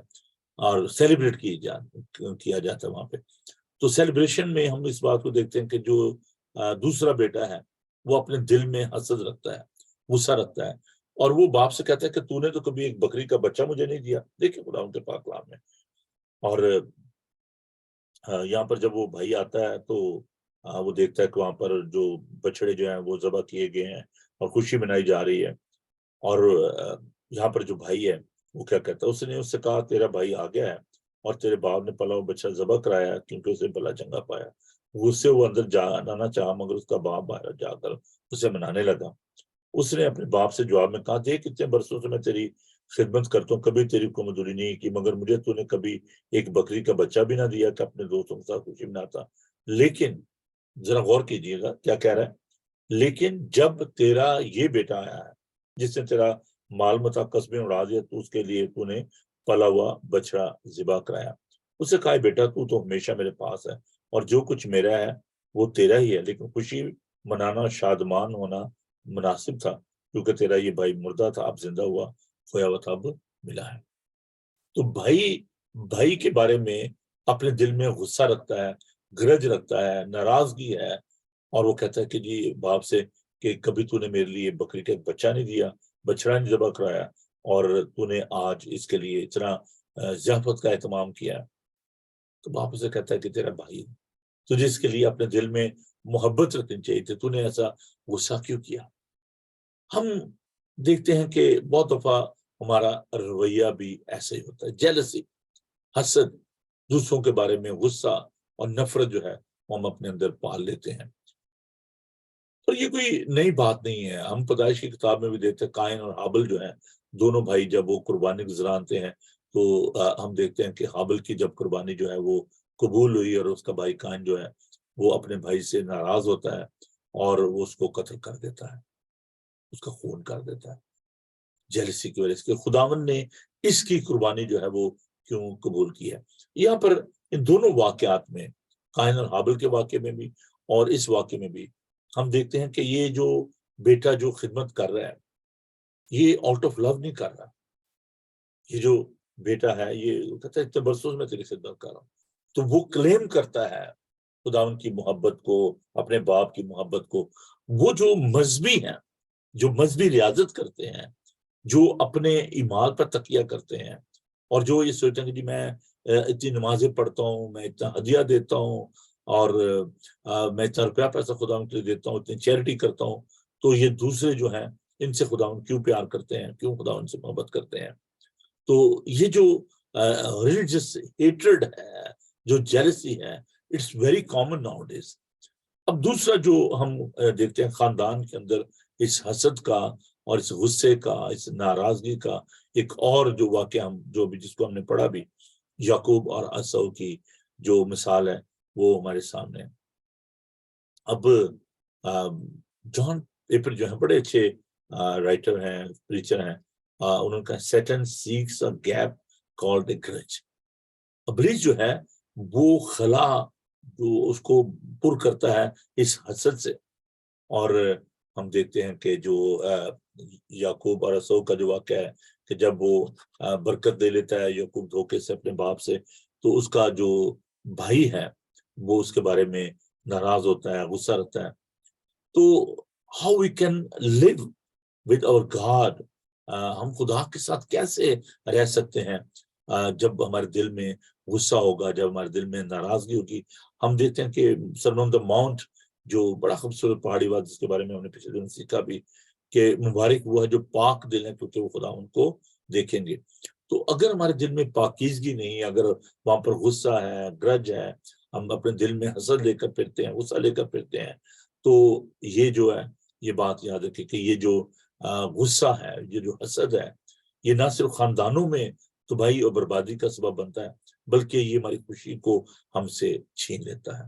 اور سیلیبریٹ کیا جاتا ہے وہاں پہ۔ تو سیلیبریشن میں ہم اس بات کو دیکھتے ہیں کہ جو دوسرا بیٹا ہے وہ اپنے دل میں حسد رکھتا ہے، غصہ رکھتا ہے، اور وہ باپ سے کہتا ہے کہ تو نے تو کبھی ایک بکری کا بچہ مجھے نہیں دیا۔ دیکھیں خدا ان کے پاک کلام میں، اور یہاں پر جب وہ بھائی آتا ہے تو وہ دیکھتا ہے کہ وہاں پر جو بچڑے جو ہیں وہ ذبح کیے گئے ہیں اور خوشی منائی جا رہی ہے، اور یہاں پر جو بھائی ہے وہ کیا کہتا ہے، اس نے اس سے کہا تیرا بھائی آ گیا ہے اور تیرے باپ نے پلا ہوا بچہ ذبح کرایا ہے کیونکہ اسے بلا چنگا پایا۔ غصے وہ اندر جانا چاہا مگر اس کا باپ باہر جا کر اسے منانے لگا۔ اس نے اپنے باپ سے جواب میں کہا، دیکھ کتنے برسوں سے میں تیری خدمت کرتا ہوں، کبھی تیری کو مزدوری نہیں کی، مگر مجھے تو نے کبھی ایک بکری کا بچہ بھی نہ دیا کہ اپنے دوستوں کے ساتھ خوشی مناتا۔ لیکن ذرا غور کیجئے گا کیا کہہ رہا ہے، لیکن جب تیرا یہ بیٹا آیا ہے جس نے تیرا مال متا قصبیں اڑا دیا، تو اس کے لیے تو نے پلا ہوا بچڑا ذبح کرایا۔ اسے کہا، بیٹا تو ہمیشہ میرے پاس ہے اور جو کچھ میرا ہے وہ تیرا ہی ہے، لیکن خوشی منانا، شادمان ہونا مناسب تھا کیونکہ تیرا یہ بھائی مردہ تھا، اب زندہ ہوا، کھویا ہوا تھا، اب ملا ہے۔ تو بھائی کے بارے میں اپنے دل میں غصہ رکھتا ہے، گرج رکھتا ہے، ناراضگی ہے، اور وہ کہتا ہے کہ جی باپ سے کہ کبھی تو نے میرے لیے بکری کا ایک بچہ نہیں دیا، بچڑا نہیں ذبح کرایا، اور تو نے آج اس کے لیے اتنا ضیافت کا اہتمام کیا۔ تو باپ اسے کہتا ہے کہ تیرا بھائی تجھے اس کے لیے اپنے دل میں محبت رکھنی چاہیے تھی، تو نے ایسا غصہ کیوں کیا؟ ہم دیکھتے ہیں کہ بہت دفعہ ہمارا رویہ بھی ایسا ہی ہوتا ہے، جیلسی، حسد، دوسروں کے بارے میں غصہ اور نفرت جو ہے وہ ہم اپنے اندر پال لیتے ہیں۔ اور یہ کوئی نئی بات نہیں ہے، ہم پیدائش کی کتاب میں بھی دیکھتے ہیں قائن اور حابل جو ہیں دونوں بھائی جب وہ قربانی گزرانتے ہیں تو ہم دیکھتے ہیں کہ حابل کی جب قربانی جو ہے وہ قبول ہوئی اور اس کا بھائی قائن جو ہے وہ اپنے بھائی سے ناراض ہوتا ہے اور وہ اس کو قتل کر دیتا ہے، اس کا خون کر دیتا ہے جیلسی کی وجہ سے کہ خداوند نے اس کی قربانی جو ہے وہ کیوں قبول کی ہے۔ یہاں پر ان دونوں واقعات میں، قائن اور حابل کے واقعے میں بھی اور اس واقعے میں بھی، ہم دیکھتے ہیں کہ یہ جو بیٹا جو خدمت کر رہا ہے یہ آؤٹ آف لو نہیں کر رہا، یہ جو بیٹا ہے یہ کہتا ہے اتنے برسوں سے میں تیری خدمت کر رہا ہوں، تو وہ کلیم کرتا ہے خداوند کی محبت کو، اپنے باپ کی محبت کو۔ وہ جو مذہبی ہیں، جو مذہبی ریاضت کرتے ہیں، جو اپنے ایمان پر تکیہ کرتے ہیں اور جو یہ سوچتے ہیں کہ جی میں اتنی نمازیں پڑھتا ہوں، میں اتنا ہدیہ دیتا ہوں اور میں اتنا روپیہ پیسہ خداوند کے لیے دیتا ہوں، اتنی چیریٹی کرتا ہوں، تو یہ دوسرے جو ہیں ان سے خداوند کیوں پیار کرتے ہیں، کیوں خداوند سے محبت کرتے ہیں؟ تو یہ جو ریلیجس ہیٹرڈ ہے، جو جیلسی ہے، it's very common nowadays. اب دوسرا جو ہم دیکھتے ہیں خاندان کے اندر اس حسد کا اور اس غصے کا، اس ناراضگی کا ایک اور جو واقعہ ہم جو بھی جس کو ہم نے پڑھا بھی، یعقوب اور عیسو کی جو مثال ہے وہ ہمارے سامنے ہے۔ اب جان پیپر جو ہیں بڑے اچھے رائٹر ہیں، پریچر ہیں، انہوں نے کہا Satan seeks a gap called a grudge. ابلیس جو ہے وہ خلا جو اس کو پر کرتا ہے اس حسد سے، اور ہم دیکھتے ہیں کہ جو یعقوب اور عیسو کا جو واقعہ ہے کہ جب وہ برکت دے لیتا ہے یعقوب دھوکے سے اپنے باپ سے، تو اس کا جو بھائی ہے وہ اس کے بارے میں ناراض ہوتا ہے، غصہ رہتا ہے۔ تو how we can live with our God, ہم خدا کے ساتھ کیسے رہ سکتے ہیں جب ہمارے دل میں غصہ ہوگا، جب ہمارے دل میں ناراضگی ہوگی۔ ہم دیکھتے ہیں کہ سرمن آن دا ماؤنٹ جو بڑا خوبصورت پہاڑی واد جس کے بارے میں ہم نے پچھلے دن سیکھا بھی کہ مبارک وہ ہے جو پاک دل ہے کیونکہ وہ خدا ان کو دیکھیں گے۔ تو اگر ہمارے دل میں پاکیزگی نہیں، اگر وہاں پر غصہ ہے، گرج ہے، ہم اپنے دل میں حسد لے کر پھرتے ہیں، غصہ لے کر پھرتے ہیں، تو یہ جو ہے یہ بات یاد رکھیں کہ یہ جو غصہ ہے، یہ جو حسد ہے، یہ نہ صرف خاندانوں میں تباہی اور بربادی کا سبب بنتا ہے بلکہ یہ ہماری خوشی کو ہم سے چھین لیتا ہے۔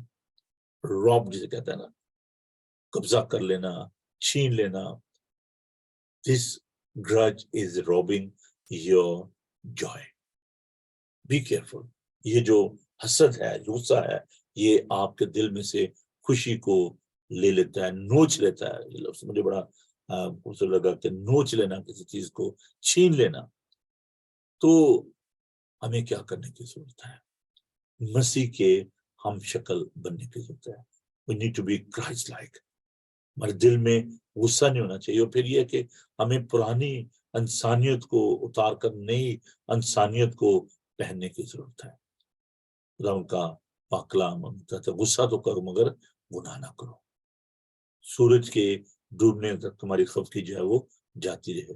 راب جسے کہتا ہے نا، قبضہ کر لینا، چھین لینا۔ This grudge is robbing your joy. Be careful. یہ جو حسد ہے، غصہ ہے، یہ آپ کے دل میں سے خوشی کو لے لیتا ہے، نوچ لیتا ہے۔ یہ لفظ مجھے بڑا خوبصورت لگا کہ نوچ لینا، کسی چیز کو چھین لینا۔ تو ہمیں کیا کرنے کی ضرورت ہے؟ مسیح کے ہم شکل بننے کی ضرورت ہے۔ We need to be Christ-like. ہمارے دل میں غصہ نہیں ہونا چاہیے، اور پھر یہ کہ ہمیں پرانی انسانیت کو اتار کر نئی انسانیت کو پہننے کی ضرورت ہے۔ خدا ان کا پاک کلام کہتا ہے غصہ تو کرو مگر گناہ نہ کرو، سورج کے ڈوبنے تک تمہاری خفگی جو ہے وہ جاتی رہے۔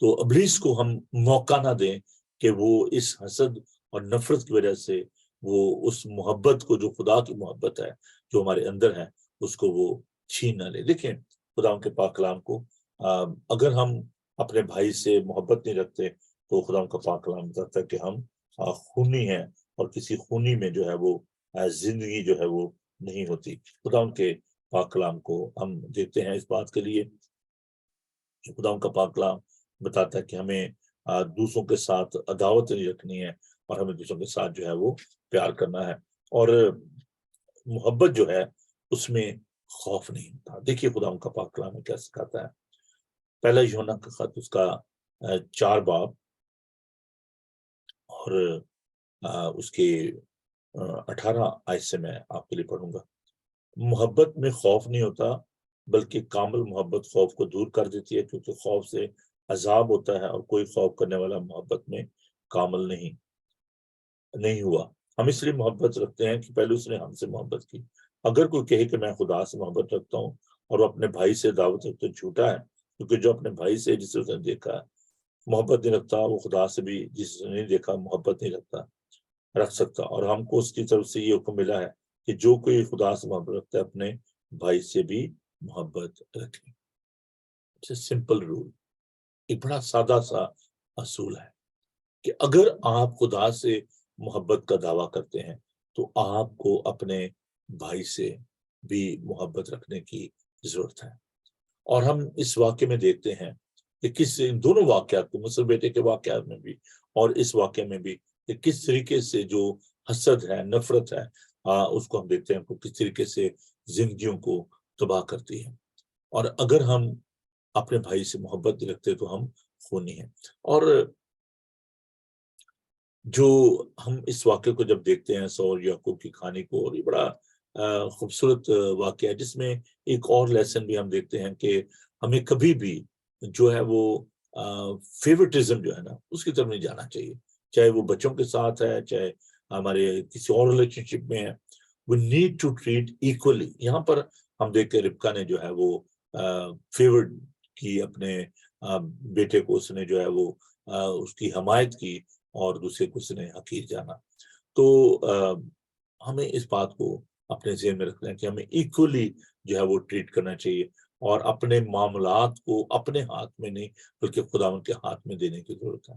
تو ابلیس کو ہم موقع نہ دیں کہ وہ اس حسد اور نفرت کی وجہ سے وہ اس محبت کو جو خدا کی محبت ہے جو ہمارے اندر ہے اس کو وہ چھین نہ لے. دیکھیں خدا کے پاک کلام کو اگر ہم اپنے بھائی سے محبت نہیں رکھتے تو خدا کا پاک کلام بتاتا ہے کہ ہم خونی ہیں اور کسی خونی میں جو ہے وہ زندگی جو ہے وہ نہیں ہوتی. خدا کے پاک کلام کو ہم دیکھتے ہیں اس بات کے لیے کہ خدا کا پاک کلام بتاتا ہے کہ ہمیں دوسروں کے ساتھ عداوت نہیں رکھنی ہے اور ہمیں دوسروں کے ساتھ جو ہے وہ پیار کرنا ہے اور محبت جو ہے اس میں خوف نہیں ہوتا. دیکھیے خدا کا پاک کلام میں کیا سکھاتا ہے. پہلا یوحنا کا خط اس کا 4 باب اور اس کے 18 آیت سے میں آپ کے لیے پڑھوں گا. محبت میں خوف نہیں ہوتا بلکہ کامل محبت خوف کو دور کر دیتی ہے کیونکہ خوف سے عذاب ہوتا ہے اور کوئی خوف کرنے والا محبت میں کامل نہیں ہوا. ہم اس لیے محبت رکھتے ہیں کہ پہلے اس نے ہم سے محبت کی. اگر کوئی کہے کہ میں خدا سے محبت رکھتا ہوں اور وہ اپنے بھائی سے دعوت رکھتا ہے جھوٹا ہے کیونکہ جو اپنے بھائی سے جسے اس نے دیکھا ہے محبت نہیں رکھتا وہ خدا سے بھی جس نے نہیں دیکھا محبت نہیں رکھ سکتا. اور ہم کو اس کی طرف سے یہ حکم ملا ہے کہ جو کوئی خدا سے محبت رکھتا ہے اپنے بھائی سے بھی محبت رکھے. سمپل رول, ایک بڑا سادہ سا اصول ہے کہ اگر آپ خدا سے محبت کا دعویٰ کرتے ہیں تو آپ کو اپنے بھائی سے بھی محبت رکھنے کی ضرورت ہے. اور ہم اس واقعے میں دیکھتے ہیں کہ کس دونوں واقعات کو مصر بیٹے کے واقعات میں بھی اور اس واقعے میں بھی کہ کس طریقے سے جو حسد ہے نفرت ہے اس کو ہم دیکھتے ہیں کس طریقے سے زندگیوں کو تباہ کرتی ہے. اور اگر ہم اپنے بھائی سے محبت رکھتے تو ہم خونی ہیں. اور جو ہم اس واقعے کو جب دیکھتے ہیں سور یعقوب کی کہانی کو اور یہ بڑا خوبصورت واقعہ ہے جس میں ایک اور لیسن بھی ہم دیکھتے ہیں کہ ہمیں کبھی بھی جو ہے وہ فیورٹزم جو ہے نا اس کی طرف نہیں جانا چاہیے, چاہے وہ بچوں کے ساتھ ہے چاہے ہمارے کسی اور ریلیشن شپ میں ہے. we need to treat equally. یہاں پر ہم دیکھ کے ربکا نے جو ہے وہ فیورڈ کی اپنے بیٹے کو اس نے جو ہے وہ اس کی حمایت کی اور دوسرے کو اس نے حقیر جانا. تو ہمیں اس بات کو اپنے ذہن میں رکھنا ہے کہ ہمیں ایکولی جو ہے وہ ٹریٹ کرنا چاہیے اور اپنے معاملات کو اپنے ہاتھ میں نہیں بلکہ خداوند کے ہاتھ میں دینے کی ضرورت ہے.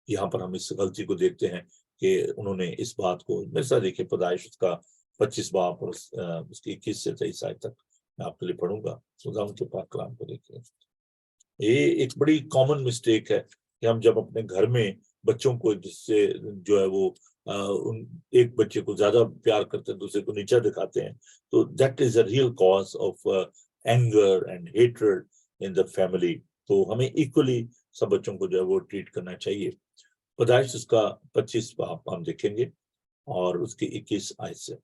یہاں پر ہم اس غلطی کو دیکھتے ہیں کہ انہوں نے اس بات کو میرے ساتھ دیکھیں پیدائش اس کا 25 باب اور اس کی 21 سے 23 آیت تک میں آپ کے لیے پڑھوں گا. خداوند کے پاک کلام کو دیکھیں. یہ ایک بڑی کامن مسٹیک ہے کہ ہم جب اپنے گھر میں بچوں کو جس سے جو ہے وہ ایک بچے کو زیادہ پیار کرتے ہیں دوسرے کو نیچا دکھاتے ہیں تو that is a real cause of anger and hatred in the family. تو ہمیں ایکولی سب بچوں کو جو ہے وہ ٹریٹ کرنا چاہیے. پیدائش اس کا 25 باب ہم دیکھیں گے اور اس کی 21 آیت سے.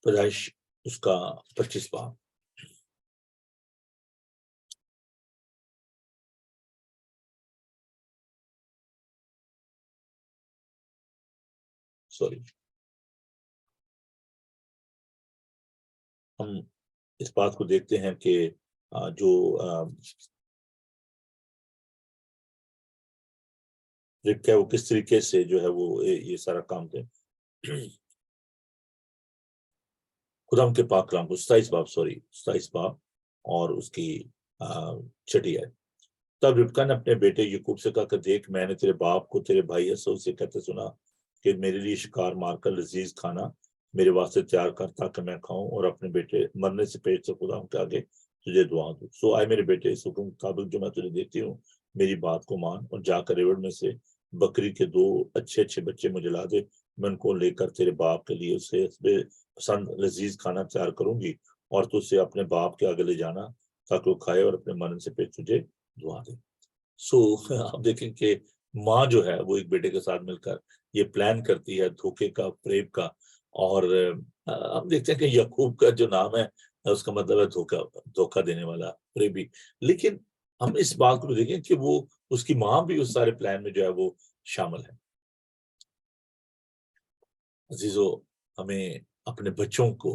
پیدائش اس کا 25 باب سوری ہم اس بات کو دیکھتے ہیں کہ جو ربکا ہے وہ کس طریقے سے جو ہے وہ یہ سارا کام کریں. خدا کے پاک کلام کو 27 باب اور اس کی 6 آیت. تب ربکا نے اپنے بیٹے یعقوب سے کہا کہ دیکھ میں نے تیرے باپ کو تیرے بھائی عیسو سے کہتے سنا کہ میرے لیے شکار مار کر لذیذ کھانا میرے واسطے تیار کر تاکہ میں کھاؤں اور اپنے بیٹے مرنے سے پیٹ سے خدا کے آگے تجھے دعا دوں. سو آئے میرے بیٹے اس حکم مطابق جو میں تجھے دیتی ہوں میری بات کو مان اور جا کر ریوڑ میں سے بکری کے 2 اچھے بچے مجھے لا دے. میں ان کو لے کر تیرے باپ کے لیے اسے پسند لذیذ کھانا تیار کروں گی اور تو اسے اپنے باپ کے آگے لے جانا تاکہ وہ کھائے اور اپنے مرنے سے پیٹ تجھے دعا دے. سو آپ دیکھیں کہ ماں جو ہے وہ ایک بیٹے کے ساتھ مل کر یہ پلان کرتی ہے دھوکے کا فریب کا. اور ہم دیکھتے ہیں کہ یعقوب کا جو نام ہے اس کا مطلب ہے دھوکا دینے والا فریبی. لیکن ہم اس بات کو دیکھیں کہ وہ اس کی ماں بھی اس سارے پلان میں جو ہے وہ شامل ہے. عزیزو ہمیں اپنے بچوں کو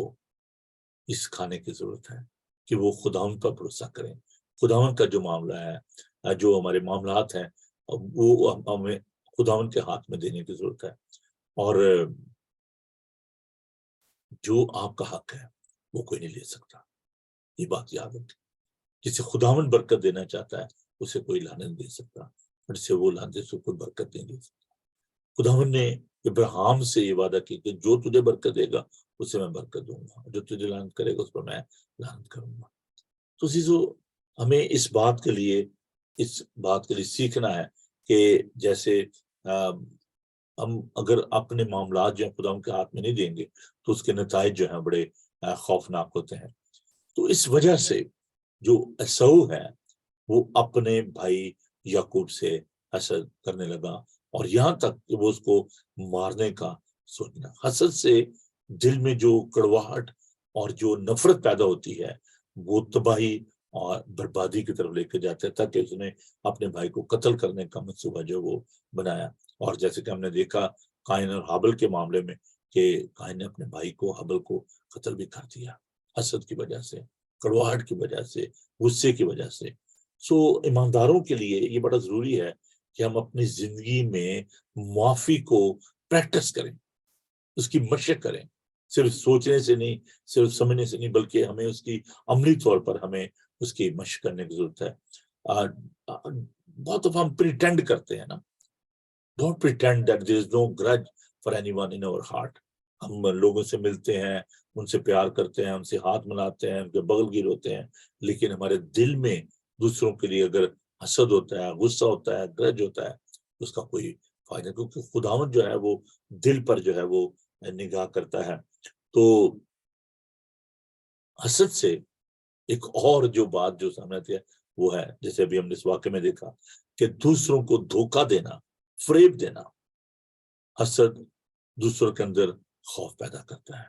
اس کھانے کی ضرورت ہے. کہ وہ خداوند پر بھروسہ کریں. خداوند کا جو معاملہ ہے، جو ہمارے معاملات ہیں، وہ ہمیں خداوند کے ہاتھ میں دینے کی ضرورت ہے. اور جو آپ کا حق ہے وہ کوئی نہیں لے سکتا. یہ بات یاد رکھیں. جسے خداوند برکت دینا چاہتا ہے اسے کوئی لعنت نہیں دے سکتا، اور جسے وہ لعنت سے کوئی برکت نہیں دے سکتا. خداوند نے ابراہیم سے یہ وعدہ کی کہ جو تجھے برکت دے گا اسے میں برکت دوں گا، جو تجھے لعنت کرے گا اس پر میں لعنت کروں گا. تو عزیزو، ہمیں اس بات کے لیے سیکھنا ہے کہ جیسے ہم اگر اپنے معاملات جو ہیں خدا کے ہاتھ میں نہیں دیں گے تو اس کے نتائج جو ہیں بڑے خوفناک ہوتے ہیں. تو اس وجہ سے جو عیسو ہے وہ اپنے بھائی یعقوب سے حسد کرنے لگا، اور یہاں تک کہ وہ اس کو مارنے کا سوچنا. حسد سے دل میں جو کڑواہٹ اور جو نفرت پیدا ہوتی ہے وہ تباہی اور بربادی کی طرف لے کے جاتا ہے، تاکہ اس نے اپنے بھائی کو قتل کرنے کا منصوبہ جو وہ بنایا. اور جیسے کہ ہم نے دیکھا قائن اور حابل کے معاملے میں کہ قائن نے اپنے بھائی کو حابل کو قتل بھی کر دیا، حسد کی وجہ سے، کڑواہٹ کی وجہ سے، غصے کی وجہ سے. سو ایمانداروں کے لیے یہ بڑا ضروری ہے کہ ہم اپنی زندگی میں معافی کو پریکٹس کریں، اس کی مشق کریں. صرف سوچنے سے نہیں، صرف سمجھنے سے نہیں، بلکہ ہمیں اس کی عملی طور پر ہمیں اس کی مشق کرنے کی ضرورت ہے. بہت دفعہ ہم پریٹینڈ کرتے ہیں نا. Don't pretend that there is no grudge for anyone in our heart. ہم لوگوں سے ملتے ہیں، ان سے پیار کرتے ہیں، ان سے ہاتھ ملاتے ہیں، ان کے بغل گیر ہوتے ہیں، لیکن ہمارے دل میں دوسروں کے لیے اگر حسد ہوتا ہے، غصہ ہوتا ہے، گرج ہوتا ہے، اس کا کوئی فائدہ نہیں، کیونکہ خداوند جو ہے وہ دل پر جو ہے وہ نگاہ کرتا ہے. تو حسد سے ایک اور جو بات جو سامنے آتی ہے وہ ہے، جیسے ابھی ہم نے اس واقعے میں دیکھا کہ دوسروں کو دھوکہ دینا، فریب دینا. حسد دوسروں کے اندر خوف پیدا کرتا ہے.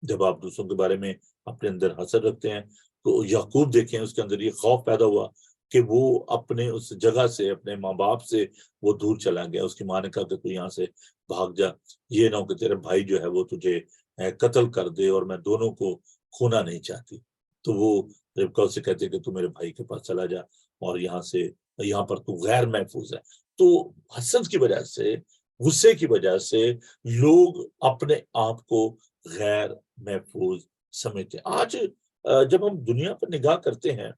جب آپ دوسروں کے بارے میں اپنے اندر حسد رکھتے ہیں تو یعقوب دیکھیں اس کے اندر یہ خوف پیدا ہوا کہ وہ اپنے اس جگہ سے، اپنے ماں باپ سے وہ دور چلا گیا. اس کی ماں نے کہا کہ تو یہاں سے بھاگ جا، یہ نہ ہو کہ تیرے بھائی جو ہے وہ تجھے قتل کر دے، اور میں دونوں کو کھونا نہیں چاہتی. تو وہ ربکا سے کہتے کہ تو میرے بھائی کے پاس چلا جا، اور یہاں پر تو غیر محفوظ ہے. تو حسد کی وجہ سے، غصے کی وجہ سے لوگ اپنے آپ کو غیر محفوظ سمجھتے ہیں. آج جب ہم دنیا پر نگاہ کرتے ہیں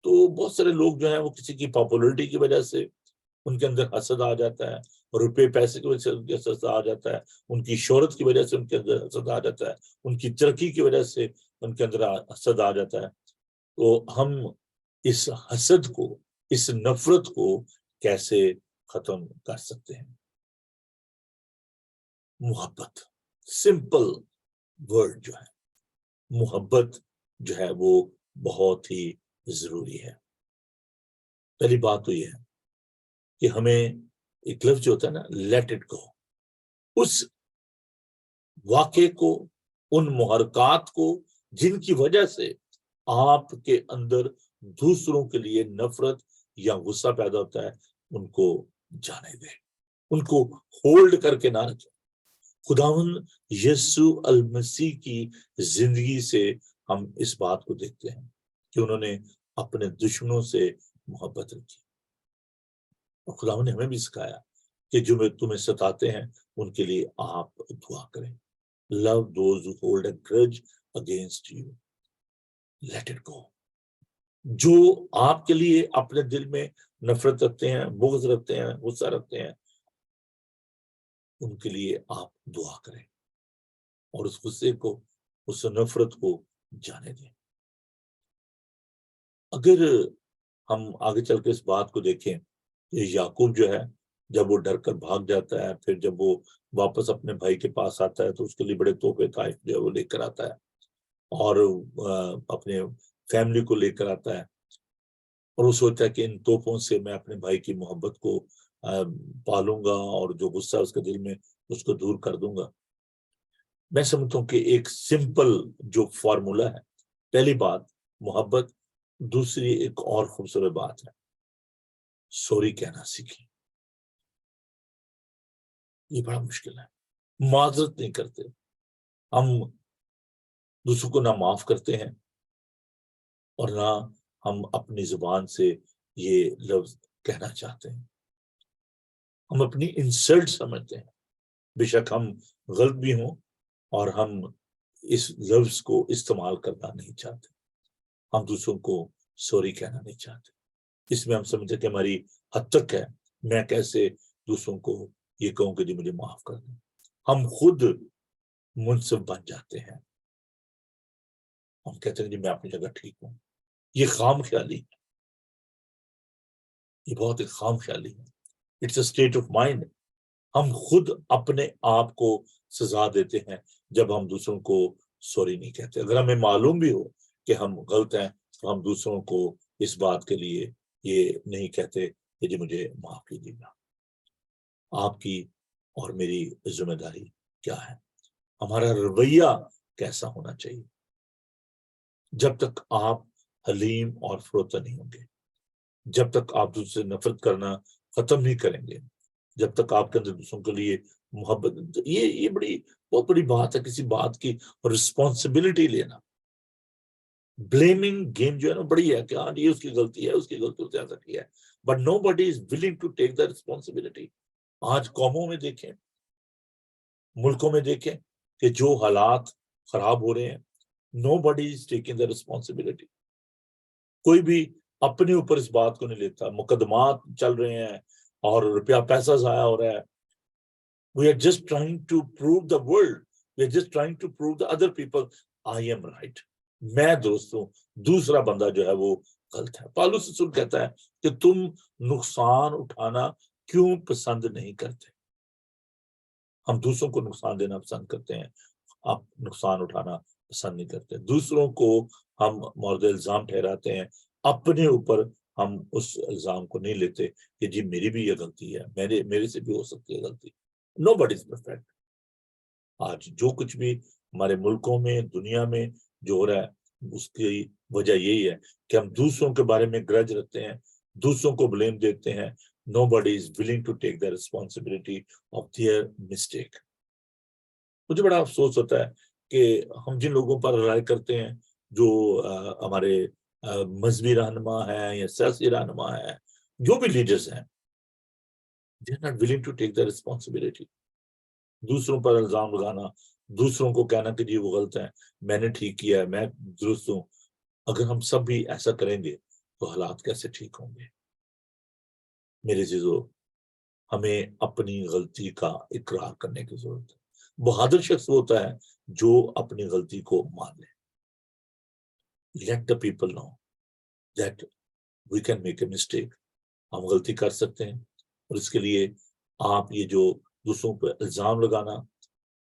تو بہت سارے لوگ جو ہیں وہ کسی کی پاپولرٹی کی وجہ سے ان کے اندر حسد آ جاتا ہے، روپے پیسے کی وجہ سے ان کے حسد آ جاتا ہے، ان کی شہرت کی وجہ سے ان کے اندر حسد آ جاتا ہے، ان کی ترقی کی وجہ سے ان کے اندر حسد آ جاتا ہے. تو ہم اس حسد کو، اس نفرت کو کیسے ختم کر سکتے ہیں؟ محبت، سمپل ورڈ جو ہے محبت جو ہے وہ بہت ہی ضروری ہے. پہلی بات تو یہ ہے کہ ہمیں ایک لفظ جو ہوتا ہے نا، لیٹ اٹ گو، اس واقعے کو، ان محرکات کو جن کی وجہ سے آپ کے اندر دوسروں کے لیے نفرت یا غصہ پیدا ہوتا ہے، ان کو جانے دیں، ان کو ہولڈ کر کے نہ رکھیں. خداوند یسوع المسیح کی زندگی سے ہم اس بات کو دیکھتے ہیں کہ انہوں نے اپنے دشمنوں سے محبت رکھی. اور خداوند نے ہمیں بھی سکھایا کہ جو تمہیں ستاتے ہیں ان کے لیے آپ دعا کریں. Love those who hold a grudge against you. Let it go. جو آپ کے لیے اپنے دل میں نفرت رکھتے ہیں، بغض رکھتے ہیں، غصہ رکھتے ہیں، ان کے لیے آپ دعا کریں اور اس غصے کو، اس نفرت کو جانے دیں. اگر ہم آگے چل کے اس بات کو دیکھیں کہ یعقوب جو ہے جب وہ ڈر کر بھاگ جاتا ہے، پھر جب وہ واپس اپنے بھائی کے پاس آتا ہے تو اس کے لیے بڑے تحفے طائف جو ہے وہ لے کر آتا ہے، اور اپنے فیملی کو لے کر آتا ہے، اور وہ سوچتا ہے کہ ان تحفوں سے میں اپنے بھائی کی محبت کو پالوں گا اور جو غصہ اس کے دل میں اس کو دور کر دوں گا. میں سمجھتا ہوں کہ ایک سمپل جو فارمولا ہے، پہلی بات محبت، دوسری ایک اور خوبصورت بات ہے سوری کہنا سیکھیں. یہ بڑا مشکل ہے، معذرت نہیں کرتے، ہم دوسروں کو نہ معاف کرتے ہیں اور نہ ہم اپنی زبان سے یہ لفظ کہنا چاہتے ہیں. ہم اپنی انسلٹ سمجھتے ہیں. بے شک ہم غلط بھی ہوں اور ہم اس لفظ کو استعمال کرنا نہیں چاہتے. ہم دوسروں کو سوری کہنا نہیں چاہتے. اس میں ہم سمجھتے کہ ہماری حد تک ہے. میں کیسے دوسروں کو یہ کہوں کہ جی مجھے معاف کر دیں. ہم خود منصف بن جاتے ہیں. ہم کہتے ہیں جی میں اپنی جگہ ٹھیک ہوں. یہ خام خیالی ہے. یہ بہت ہی خام خیالی ہے. It's a state of mind. ہم خود اپنے آپ کو سزا دیتے ہیں جب ہم دوسروں کو سوری نہیں کہتے. اگر ہمیں معلوم بھی ہو کہ ہم غلط ہیں تو ہم دوسروں کو اس بات کے لیے یہ نہیں کہتے کہ جی مجھے معاف کیجیے گا. آپ کی اور میری ذمہ داری کیا ہے؟ ہمارا رویہ کیسا ہونا چاہیے؟ جب تک آپ حلیم اور فروتن نہیں ہوں گے، جب تک آپ دوسرے سے نفرت کرنا ختم نہیں کریں گے، جب تک آپ کے اندر دوسروں کے لیے محبت، یہ بہت بڑی بات ہے کسی بات کی رسپانسبلٹی لینا. بلیمنگ گیم جو ہے نا بڑی ہے کہ ہاں یہ اس کی غلطی ہے، اس کی غلطی سے ایسا کیا ہے، but nobody is willing to take the responsibility. آج قوموں میں دیکھیں، ملکوں میں دیکھیں کہ جو حالات خراب ہو رہے ہیں، نو بڈی از ٹیکنگ دا رسپانسبلٹی. کوئی بھی اپنے اوپر اس بات کو نہیں لیتا. مقدمات چل رہے ہیں اور روپیہ پیسہ ضائع ہو رہا ہے. We are just trying to prove the world. We are just trying to prove the other people I am right. میں درست ہوں، دوسرا بندہ جو ہے وہ غلط ہے. پالوس رسول کہتا ہے کہ تم نقصان اٹھانا کیوں پسند نہیں کرتے؟ ہم دوسروں کو نقصان دینا پسند کرتے ہیں، آپ نقصان اٹھانا پسند نہیں کرتے. دوسروں کو ہم مورد الزام ٹھہراتے ہیں، اپنے اوپر ہم اس الزام کو نہیں لیتے کہ جی میری بھی یہ غلطی ہے، میرے سے بھی ہو سکتی ہے غلطی. نو بڈی از پرفیکٹ. آج جو کچھ بھی ہمارے ملکوں میں، دنیا میں جو ہو رہا ہے، اس کی وجہ یہی ہے کہ ہم دوسروں کے بارے میں گرج رکھتے ہیں، دوسروں کو بلیم دیتے ہیں. Nobody is willing to take the responsibility of their mistake. مجھے بڑا افسوس ہوتا ہے کہ ہم جن لوگوں پر رائے کرتے ہیں جو ہمارے مذہبی رہنما ہیں یا سیاسی رہنما ہیں، جو بھی لیڈرز ہیں، they are not willing to take the responsibility. دوسروں پر الزام لگانا، دوسروں کو کہنا کہ جی وہ غلط ہیں، میں نے ٹھیک کیا ہے، میں درست ہوں. اگر ہم سب بھی ایسا کریں گے تو حالات کیسے ٹھیک ہوں گے؟ میرے عزیزو، ہمیں اپنی غلطی کا اقرار کرنے کی ضرورت ہے. بہادر شخص ہوتا ہے جو اپنی غلطی کو مان لے. Let the people know that we can make a mistake. ہم غلطی کر سکتے ہیں، اور اس کے لیے آپ یہ جو دوسروں پہ الزام لگانا،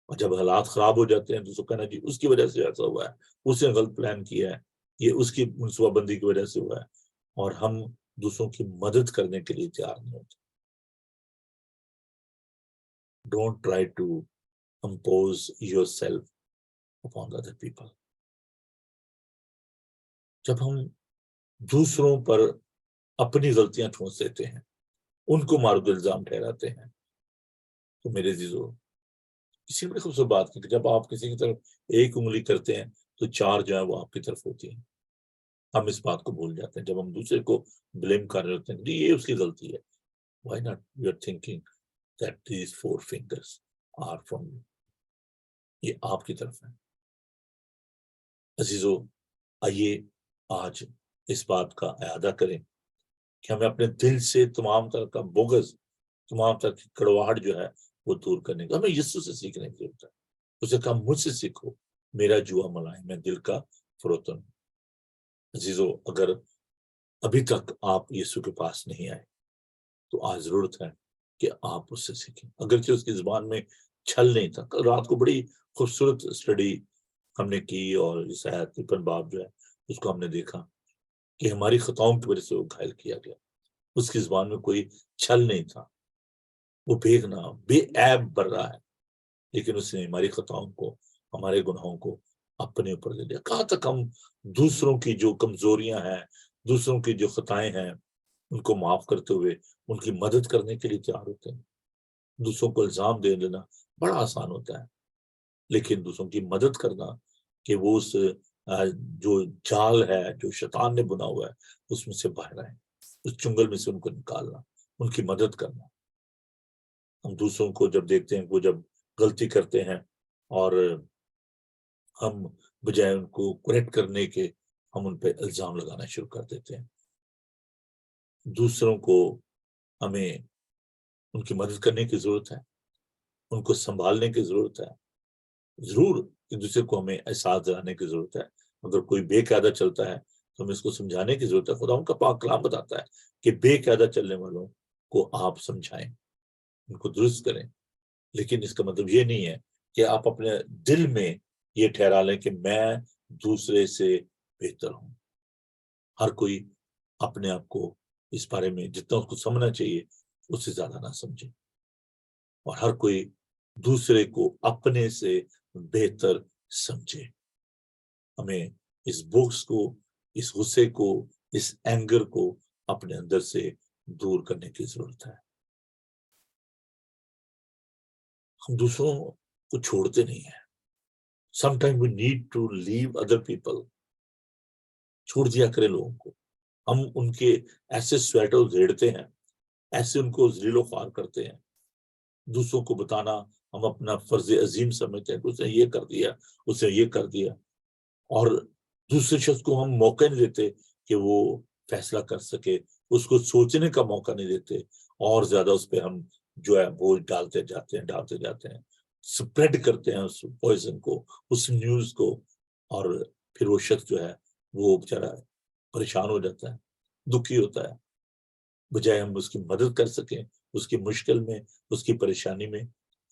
اور جب حالات خراب ہو جاتے ہیں دوسروں کہنا جی اس کی وجہ سے ایسا ہوا ہے، اس نے غلط پلان کیا ہے، یہ اس کی منصوبہ بندی کی وجہ سے ہوا ہے، اور ہم دوسروں کی مدد کرنے کے لیے تیار نہیں ہوتے. Don't try to impose yourself upon other people. جب ہم دوسروں پر اپنی غلطیاں ٹھونس دیتے ہیں، ان کو مارد الزام ٹھہراتے ہیں، تو میرے عزیزو، کسی بڑی خوبصورت بات کی کہ جب آپ کسی کی طرف ایک انگلی کرتے ہیں تو چار جو ہے وہ آپ کی طرف ہوتی ہیں. ہم اس بات کو بھول جاتے ہیں جب ہم دوسرے کو بلیم کر رہے ہوتے ہیں جی یہ اس کی غلطی ہے. Why not you are thinking that these 4 fingers are from you. یہ آپ کی طرف ہے. عزیزو، آئیے آج اس بات کا اعادہ کریں کہ ہمیں اپنے دل سے تمام طرح کا بغض، تمام طرح کی کڑواہٹ جو ہے وہ دور کرنے کا. ہمیں یسوع سے سیکھنے کی ضرورت ہے. اسے کہا مجھ سے سیکھو، میرا جوا ملائم، میں دل کا فروتن ہوں. عزیزو، اگر ابھی تک آپ یسوع کے پاس نہیں آئے تو آج ضرورت ہے کہ آپ اس سے سیکھیں. اگرچہ اس کی زبان میں چھل نہیں تھا. کل رات کو بڑی خوبصورت اسٹڈی ہم نے کی، اور اس آیت 53 باب جو ہے اس کو ہم نے دیکھا کہ ہماری خطاؤں کی وجہ سے وہ گھائل کیا گیا. اس کی زبان میں کوئی چھل نہیں تھا، وہ بھیگنا بے عیب بر رہا ہے، لیکن اس نے ہماری خطاؤں کو، ہمارے گناہوں کو اپنے اوپر لے لیا. کہاں تک ہم دوسروں کی جو کمزوریاں ہیں، دوسروں کی جو خطائیں ہیں، ان کو معاف کرتے ہوئے ان کی مدد کرنے کے لیے تیار ہوتے ہیں. دوسروں کو الزام دے دینا بڑا آسان ہوتا ہے، لیکن دوسروں کی مدد کرنا کہ وہ اس جو جال ہے جو شیطان نے بنا ہوا ہے اس میں سے باہر آئیں, اس چنگل میں سے ان کو نکالنا, ان کی مدد کرنا. ہم دوسروں کو جب دیکھتے ہیں وہ جب غلطی کرتے ہیں اور ہم بجائے ان کو کریکٹ کرنے کے ہم ان پہ الزام لگانا شروع کر دیتے ہیں. دوسروں کو ہمیں ان کی مدد کرنے کی ضرورت ہے, ان کو سنبھالنے کی ضرورت ہے. ضرور ایک دوسرے کو ہمیں احساس دلانے کی ضرورت ہے. اگر کوئی بے قاعدہ چلتا ہے تو ہمیں اس کو سمجھانے کی ضرورت ہے. خدا ان کا پاک کلام بتاتا ہے کہ بے قاعدہ چلنے والوں کو آپ سمجھائیں, ان کو درست کریں. لیکن اس کا مطلب یہ نہیں ہے کہ آپ اپنے دل میں یہ ٹھہرا لیں کہ میں دوسرے سے بہتر ہوں. ہر کوئی اپنے آپ کو اس بارے میں جتنا اس کو سمجھنا چاہیے اس سے زیادہ نہ سمجھے, اور ہر کوئی دوسرے کو اپنے سے بہتر سمجھے. ہمیں اس بغض کو, اس غصے کو, اس اینگر کو اپنے اندر سے دور کرنے کی ضرورت ہے. ہم دوسروں کو چھوڑتے نہیں ہیں. Sometimes we need to leave other people. چھوڑ دیا کرے لوگوں کو. ہم ان کے ایسے سویٹر ادھیڑتے ہیں, ایسے ان کو ذلیل و خوار کرتے ہیں. دوسروں کو بتانا ہم اپنا فرض عظیم سمجھتے ہیں کہ اس نے یہ کر دیا, اس نے یہ کر دیا, اور دوسرے شخص کو ہم موقع نہیں دیتے کہ وہ فیصلہ کر سکے, اس کو سوچنے کا موقع نہیں دیتے, اور زیادہ اس پہ ہم جو ہے بوجھ ڈالتے جاتے ہیں, سپریڈ کرتے ہیں اس پوائزن کو, اس نیوز کو, اور پھر وہ شخص جو ہے وہ بیچارہ پریشان ہو جاتا ہے, دکھی ہوتا ہے. بجائے ہم اس کی مدد کر سکیں اس کی مشکل میں, اس کی پریشانی میں.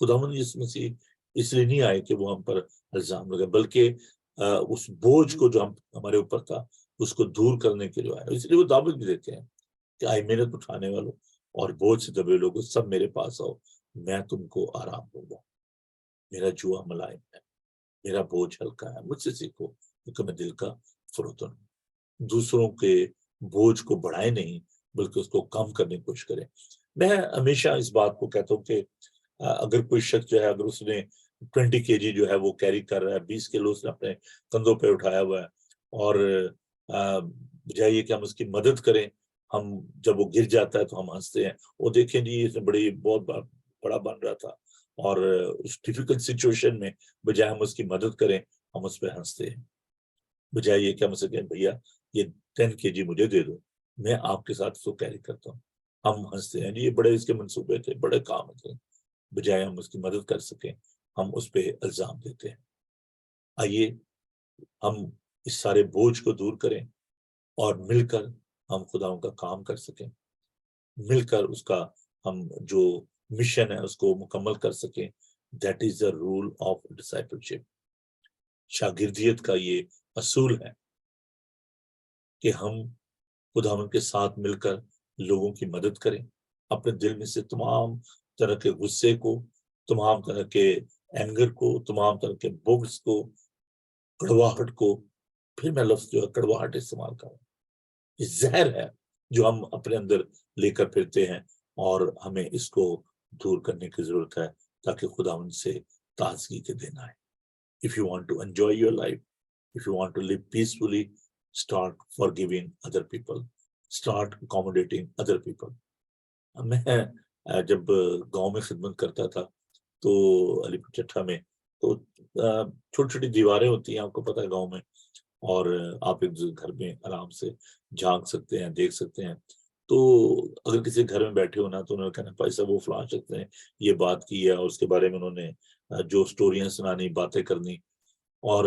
خداوند یسوع مسیح اس لیے نہیں آئے کہ وہ ہم پر الزام لگائے, بلکہ اس بوجھ کو جو ہمارے اوپر تھا اس کو دور کرنے کے لیے آئے. اس لیے وہ دعوت بھی دیتے ہیں کہ آئے محنت اٹھانے والوں اور بوجھ سے دبے لوگوں, سب میرے پاس آؤ, میں تم کو آرام دوں گا. میرا جوا ملائم ہے, میرا بوجھ ہلکا ہے, مجھ سے سیکھو کیونکہ میں دل کا فروتن ہوں. دوسروں کے بوجھ کو بڑھائے نہیں بلکہ اس کو کم کرنے کی کوشش کریں. میں ہمیشہ اس بات کو کہتا ہوں کہ اگر کوئی شخص جو ہے, اگر اس نے 20 kg جو ہے وہ کیری کر رہا ہے, 20 کلو اس نے اپنے کندھوں پہ اٹھایا ہوا ہے, اور بجائے یہ کہ ہم اس کی مدد کریں, ہم جب وہ گر جاتا ہے تو ہم ہنستے ہیں, وہ دیکھیں جی اس نے بہت بڑا بن رہا تھا, اور اس ڈیفیکلٹ سچویشن میں بجائے ہم اس کی مدد کریں ہم اس پہ ہنستے ہیں. بجائے یہ کہ ہم اسے کہیں بھیا یہ 10 kg مجھے دے دو, میں آپ کے ساتھ اس کو کیری کرتا ہوں. ہم ہنستے ہیں جی یہ بڑے اس کے منصوبے تھے, بڑے کام تھے. بجائے ہم اس کی مدد کر سکیں ہم اس پہ الزام دیتے ہیں. آئیے ہم اس سارے بوجھ کو دور کریں اور مل کر ہم خداؤں کا کام کر سکیں, مل کر اس کا ہم جو مشن ہے اس کو مکمل کر سکیں. That is the rule of discipleship. شاگردیت کا یہ اصول ہے کہ ہم خداوند کے ساتھ مل کر لوگوں کی مدد کریں, اپنے دل میں سے تمام طرح کے غصے کو, تمام طرح کے اینگر کو, تمام طرح کے بغض کو, کڑواہٹ کو, پھر میں لفظ جو ہے کڑواہٹ استعمال کروں, یہ زہر ہے جو ہم اپنے اندر لے کر پھرتے ہیں, اور ہمیں اس کو دور کرنے کی ضرورت ہے تاکہ خداوند سے تازگی کے دن آئے. If you want to enjoy your life, if you want to live peacefully, start forgiving other people, start accommodating other people. میں جب گاؤں میں خدمت کرتا تھا تو علی پور چٹھا میں, تو چھوٹی چھوٹی دیواریں ہوتی ہیں, آپ کو پتہ ہے گاؤں میں, اور آپ ایک گھر میں آرام سے جھانک سکتے ہیں, دیکھ سکتے ہیں. تو اگر کسی گھر میں بیٹھے ہونا تو انہوں نے کہنا بھائی صاحب وہ فلاں شخص نے یہ بات کی ہے, اور اس کے بارے میں انہوں نے جو سٹوریاں سنانی, باتیں کرنی, اور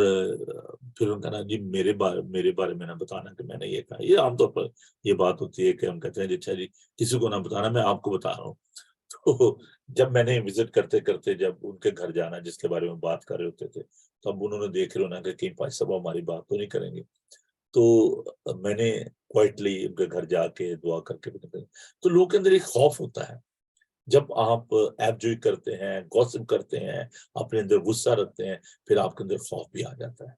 پھر ان کا نا جی میرے بارے میں نہ بتانا کہ میں نے یہ کہا. یہ عام طور پر یہ بات ہوتی ہے کہ ہم کہتے ہیں جی اچھا جی کسی کو نہ بتانا, میں آپ کو بتا رہا ہوں. تو جب میں نے وزٹ کرتے کرتے جب ان کے گھر جانا جس کے بارے میں بات کر رہے ہوتے تھے, تو اب انہوں نے دیکھ رہے ہونا کہ کہیں بھائی صاحب ہماری بات تو نہیں کریں گے. تو میں نے کوائٹلی ان کے گھر جا کے دعا کر کے, تو لوگوں کے اندر ایک خوف ہوتا ہے جب آپ ایپ جوئی کرتے ہیں, گوسپ کرتے ہیں, اپنے اندر غصہ رکھتے ہیں, پھر آپ کے اندر خوف بھی آ جاتا ہے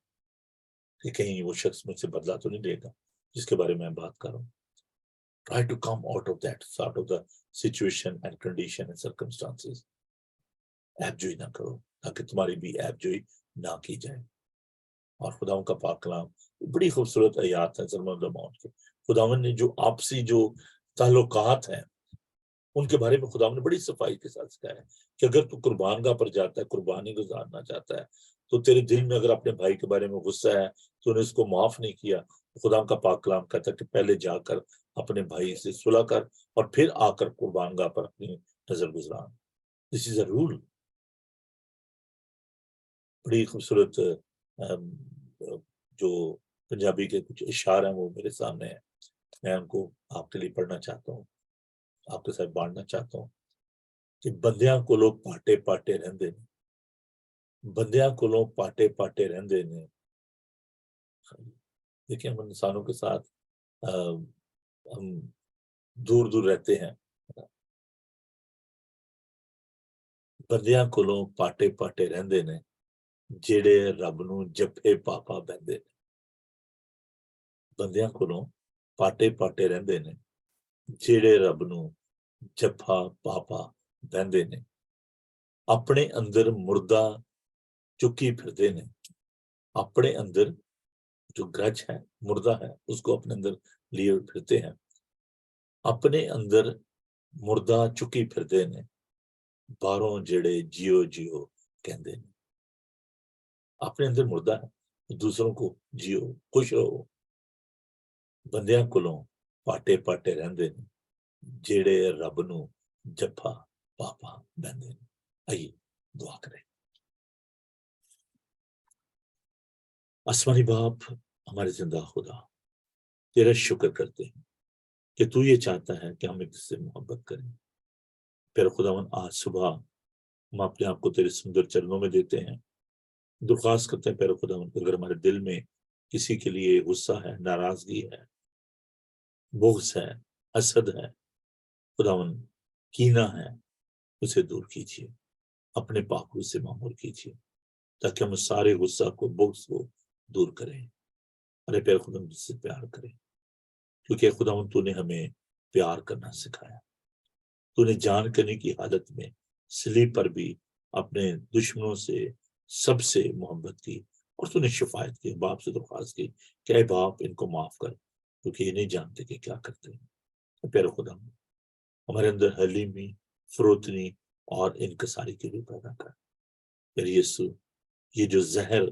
کہ کہیں وہ شخص مجھ سے بدلا تو نہیں لے گا جس کے بارے میں بات کر رہا ہوں. Try to come out of that, out of the situation and condition and circumstances. App جوئی نہ کرو تاکہ تمہاری بھی ایپ جوئی نہ کی جائے. اور خداوند کا پاک کلام بڑی خوبصورت آیات ہیں سلمان الموت کے. خداوند نے جو آپسی جو تعلقات ہیں ان کے بارے میں خداوند نے بڑی صفائی کے ساتھ سکھایا ہے کہ اگر تو قربان گاہ پر جاتا ہے، قربانی گزارنا چاہتا ہے، تو تیرے دل میں اگر اپنے بھائی کے بارے میں غصہ ہے، تو نے اس کو معاف نہیں کیا، خدا کا پاک کلام کہتا ہے کہ پہلے جا کر اپنے بھائی سے صلح کر اور پھر آ کر قربان گاہ پر اپنی نظر گزران. دس از اے رول. بڑی خوبصورت جو پنجابی کے کچھ اشعار ہیں وہ میرے سامنے ہیں، میں ان کو آپ کے لیے پڑھنا چاہتا ہوں، آپ کے ساتھ بانٹنا چاہتا ہوں. کہ بندیاں کو لوگ پاٹے پاٹے رہندے نے، بندیاں کو لوگ پاٹے پاٹے رہندے نے. دیکھیں ہم انسانوں کے ساتھ ہم دور دور رہتے ہیں. بندیاں کو لوگ پاٹے پاٹے رہندے نے جیڑے رب نو جفے پاپا بہندے نے. بندیاں کو لوگ پاٹے پاٹے رہندے نے جیڑے رب نو جفا پاپا بہندے نے. اپنے اندر مردہ چکی پھردے نے. اپنے اندر جو گرج ہے، مردہ ہے، اس کو اپنے اندر لیے پھرتے ہیں. اپنے اندر مردہ چکی پھردے نے باروں جڑے جیو جیو کہندے نے. اپنے اندر مردہ ہے، دوسروں کو جیو، خوش رہو. بندیاں کولوں پاٹے پاٹے رہندے نے جڑے رب نو جفا پاپا بہندے نے. آئیے دعا کریں. آسمانی باپ، ہمارے زندہ خدا، تیرا شکر کرتے ہیں کہ تو یہ چاہتا ہے کہ ہم ایک دوسرے سے محبت کریں. پھر خداوند آج صبح ہم اپنے آپ کو تیرے سندر چرنوں میں دیتے ہیں. درخواست کرتے ہیں پیر خداوند، اگر ہمارے دل میں کسی کے لیے غصہ ہے، ناراضگی ہے، بغض ہے، حسد ہے، خداوند کینہ ہے، اسے دور کیجیے، اپنے پاکو سے معمور کیجیے تاکہ ہم سارے غصہ کو، بغض کو دور کریں. ارے پیر خداوند جس سے پیار کریں، کیونکہ خداوند تو نے ہمیں پیار کرنا سکھایا. تو نے جان کرنے کی حالت میں صلیب پر بھی اپنے دشمنوں سے سب سے محبت کی اور تو نے شفاعت کی. باپ سے درخواست کی کہ اے باپ ان کو معاف کر کیونکہ یہ نہیں جانتے کہ کیا کرتے ہیں. پیارے خدا ہمارے اندر حلیمی، فروتنی اور انکساری کی روح پیدا کر. پھر یسوع یہ جو زہر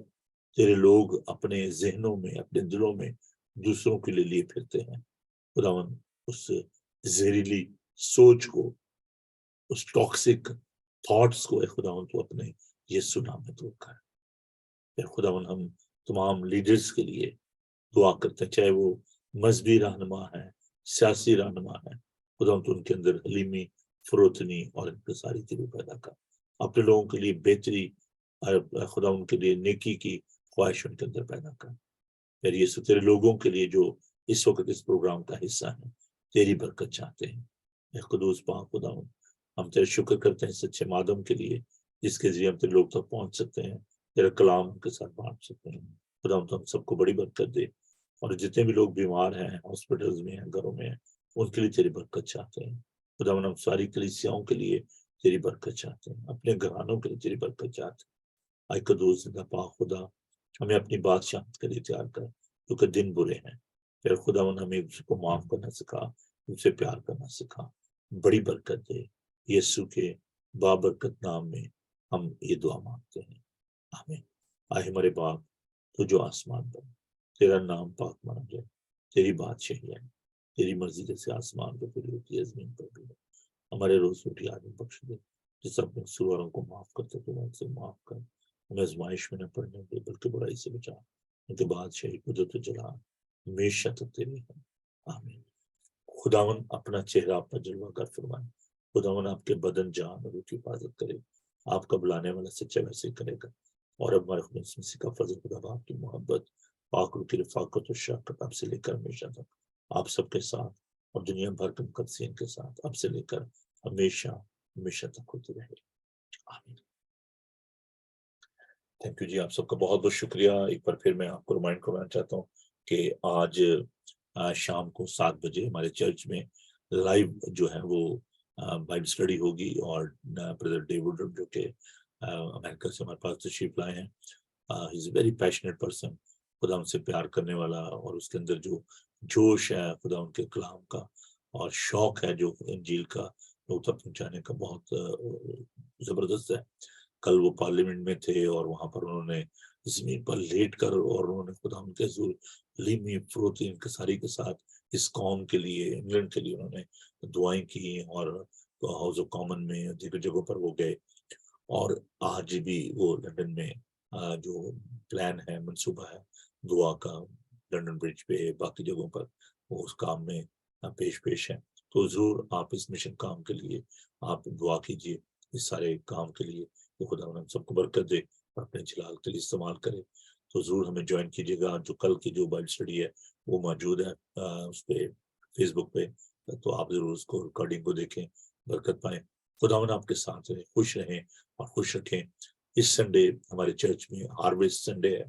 تیرے لوگ اپنے ذہنوں میں، اپنے دلوں میں دوسروں کے لیے لیے پھرتے ہیں، خداوند اس زہریلی سوچ کو، اس ٹاکسک تھاٹس کو اے خداوند تو اپنے یسوع نام میں دور کر. پھر خداوند ہم تمام لیڈرز کے لیے دعا کرتے ہیں، چاہے وہ مذہبی رہنما ہے، سیاسی رہنما ہے، خداوند تو ان کے اندر حلیمی، فروتنی اور انکساری کی روح پیدا کر. اپنے لوگوں کے لیے بہتری، خداوند کے لیے نیکی کی خواہش ان کے اندر پیدا کر. پھر یسوع تیرے لوگوں کے لیے جو اس وقت اس پروگرام کا حصہ ہیں، تیری برکت چاہتے ہیں. اے قدوس پاک خداوند، ہم تیرے شکر کرتے ہیں سچے مادم کے لیے جس کے ذریعے ہم تیرے لوگ تک پہنچ سکتے ہیں، تیرے کلام کے ساتھ بانٹ سکتے ہیں. خداوند ہم سب کو بڑی برکت دے، اور جتنے بھی لوگ بیمار ہیں، ہاسپٹلز میں ہیں، گھروں میں ہیں، ان کے لیے تیری برکت چاہتے ہیں. خداوند ہم ساری کلیسیاؤں کے لیے تیری برکت چاہتے ہیں، اپنے گھرانوں کے لیے تیری برکت چاہتے ہیں. اے قدوس زندہ پاک خدا، ہمیں اپنی بات شامت کے لیے تیار کر کیونکہ دن برے ہیں. پھر خداوند ہمیں اس کو معاف کرنا سکھا، ان سے پیار کرنا سکھا. بڑی برکت دے. یسوع کے بابرکت نام میں ہم یہ دعا مانگتے ہیں، آمین. آئے ہمارے باپ تو جو آسمان پر، تیرا نام پاک مانا جائے، تیری بادشاہی ہے، تیری مرضی جیسے آسمان پہ پوری ہوتی ہے زمین پر بھی. ہمارے روز روٹی آج ہمیں بخش دے، جس اپنے قصورواروں کو معاف کرتے تو ان سے معاف کر. ہمیں آزمائش میں نہ پڑنے دے بلکہ برائی سے بچا، کیونکہ بادشاہی، قدرت و جلال ہمیشہ تک تیری ہے، آمین. خداون اپنا چہرہ آپ پر جلوہ گر فرمائے. خداون آپ کے بدن، جان اور روح کی حفاظت کرے. آپ کا بلانے والا سچا ویسے کرے گا. اور اب ہمارے خدا مسیح کا فضل، خدا باپ کی محبت، پاک روح کی رفاقت اور شفقت آپ سے لے کر ہمیشہ تک آپ سب کے ساتھ اور دنیا بھر کے مقدسین کے ساتھ اب سے لے کر ہمیشہ ہمیشہ تک ہوتی رہے. آمین. تھینک یو جی، آپ سب کا بہت بہت شکریہ. ایک بار پھر میں آپ کو ریمائنڈ کرنا چاہتا ہوں کہ آج شام کو 7 بجے ہمارے چرچ میں لائیو جو ہے وہ بائبل اسٹڈی ہوگی، اور بردر ڈیوڈ جو کہ امریکہ سے ہمارے پاس تشریف لائے ہیں، از اے ویری پیشنیٹ پرسن، خدا ان سے پیار کرنے والا، اور اس کے اندر جو جوش ہے خدا ان کے کلام کا اور شوق ہے جو انجیل کا لوگ تک پہنچانے کا، بہت زبردست ہے۔ کل وہ پارلیمنٹ میں تھے اور وہاں پر انہوں نے زمین پر لیٹ کر اور انہوں نے خدا ان کے حضور لیمی فروتی انکساری کے ساتھ اس قوم کے لیے، انگلینڈ کے لیے انہوں نے دعائیں کی، اور ہاؤس آف کامن میں دیگر جگہوں پر وہ گئے، اور آج بھی وہ لندن میں جو پلان ہے، منصوبہ ہے دعا کا، لندن برج پہ باقی جگہوں پر وہ اس کام میں پیش ہیں۔ تو ضرور آپ اس مشن کام کے لیے آپ دعا کیجئے، اس سارے کام کے لیے کہ خدا ہم سب کو برکت دے اور اپنے جلال کے لیے استعمال کرے۔ تو ضرور ہمیں جوائن کیجیے گا، جو کل کی جو بائبل اسٹڈی ہے وہ موجود ہے اس پہ فیس بک پہ، تو آپ ضرور اس کو ریکارڈنگ کو دیکھیں، برکت پائیں۔ خداوند آپ کے ساتھ رہے، خوش رہیں اور خوش رکھیں۔ اس سنڈے ہمارے چرچ میں ہارویسٹ سنڈے ہے،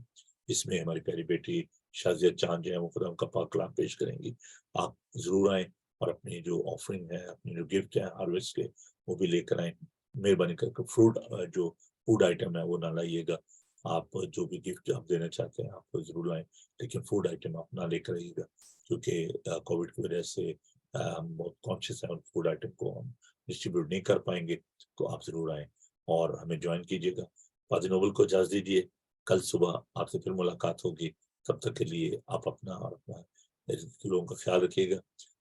جس میں ہماری پیاری بیٹی شازیہ چاند جو ہے وہ خدا ان کا پاک کلام پیش کریں گی۔ آپ ضرور آئیں اور اپنی جو آفرنگ ہے، اپنے جو گفٹ ہیں ہارویسٹ کے، وہ بھی لے کر آئیں۔ مہربانی کر کے جو فوڈ آئٹم ہے وہ نہ لائیے گا، آپ جو بھی گفٹ آپ دینا چاہتے ہیں آپ ضرور لائیں، لیکن فوڈ آئٹم آپ نہ لے کر آئیے گا، کیونکہ کووڈ کی وجہ سے ہم بہت کانشیس ہیں، فوڈ آئٹم کو ہم ڈسٹریبیوٹ نہیں کر پائیں گے۔ تو آپ ضرور آئیں اور ہمیں جوائن کیجیے گا۔ پادری نوبل کو اجازت دیجیے، کل صبح آپ سے پھر ملاقات ہوگی، تب تک کے لیے آپ اپنا اور اپنا لوگوں کا خیال رکھیے گا۔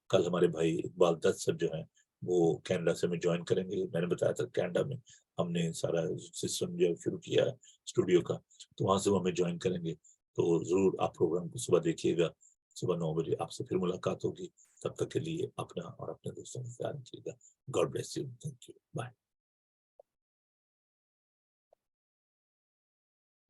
کل ہمارے بھائی اقبال دت صاحب جو ہیں وہ کینیڈا سے ہمیں جوائن کریں گے، میں نے بتایا تھا کینیڈا میں ہم نے سارا سسٹم جو شروع کیا ہے اسٹوڈیو کا، تو وہاں سے وہ ہمیں جوائن کریں گے۔ تو ضرور آپ پروگرام کو صبح دیکھیے گا، صبح 9 بجے آپ سے پھر ملاقات ہوگی۔ تب تک کے لیے اپنا اور اپنے دوستوں کا خیال رکھیے گا۔ God bless you, thank you, bye.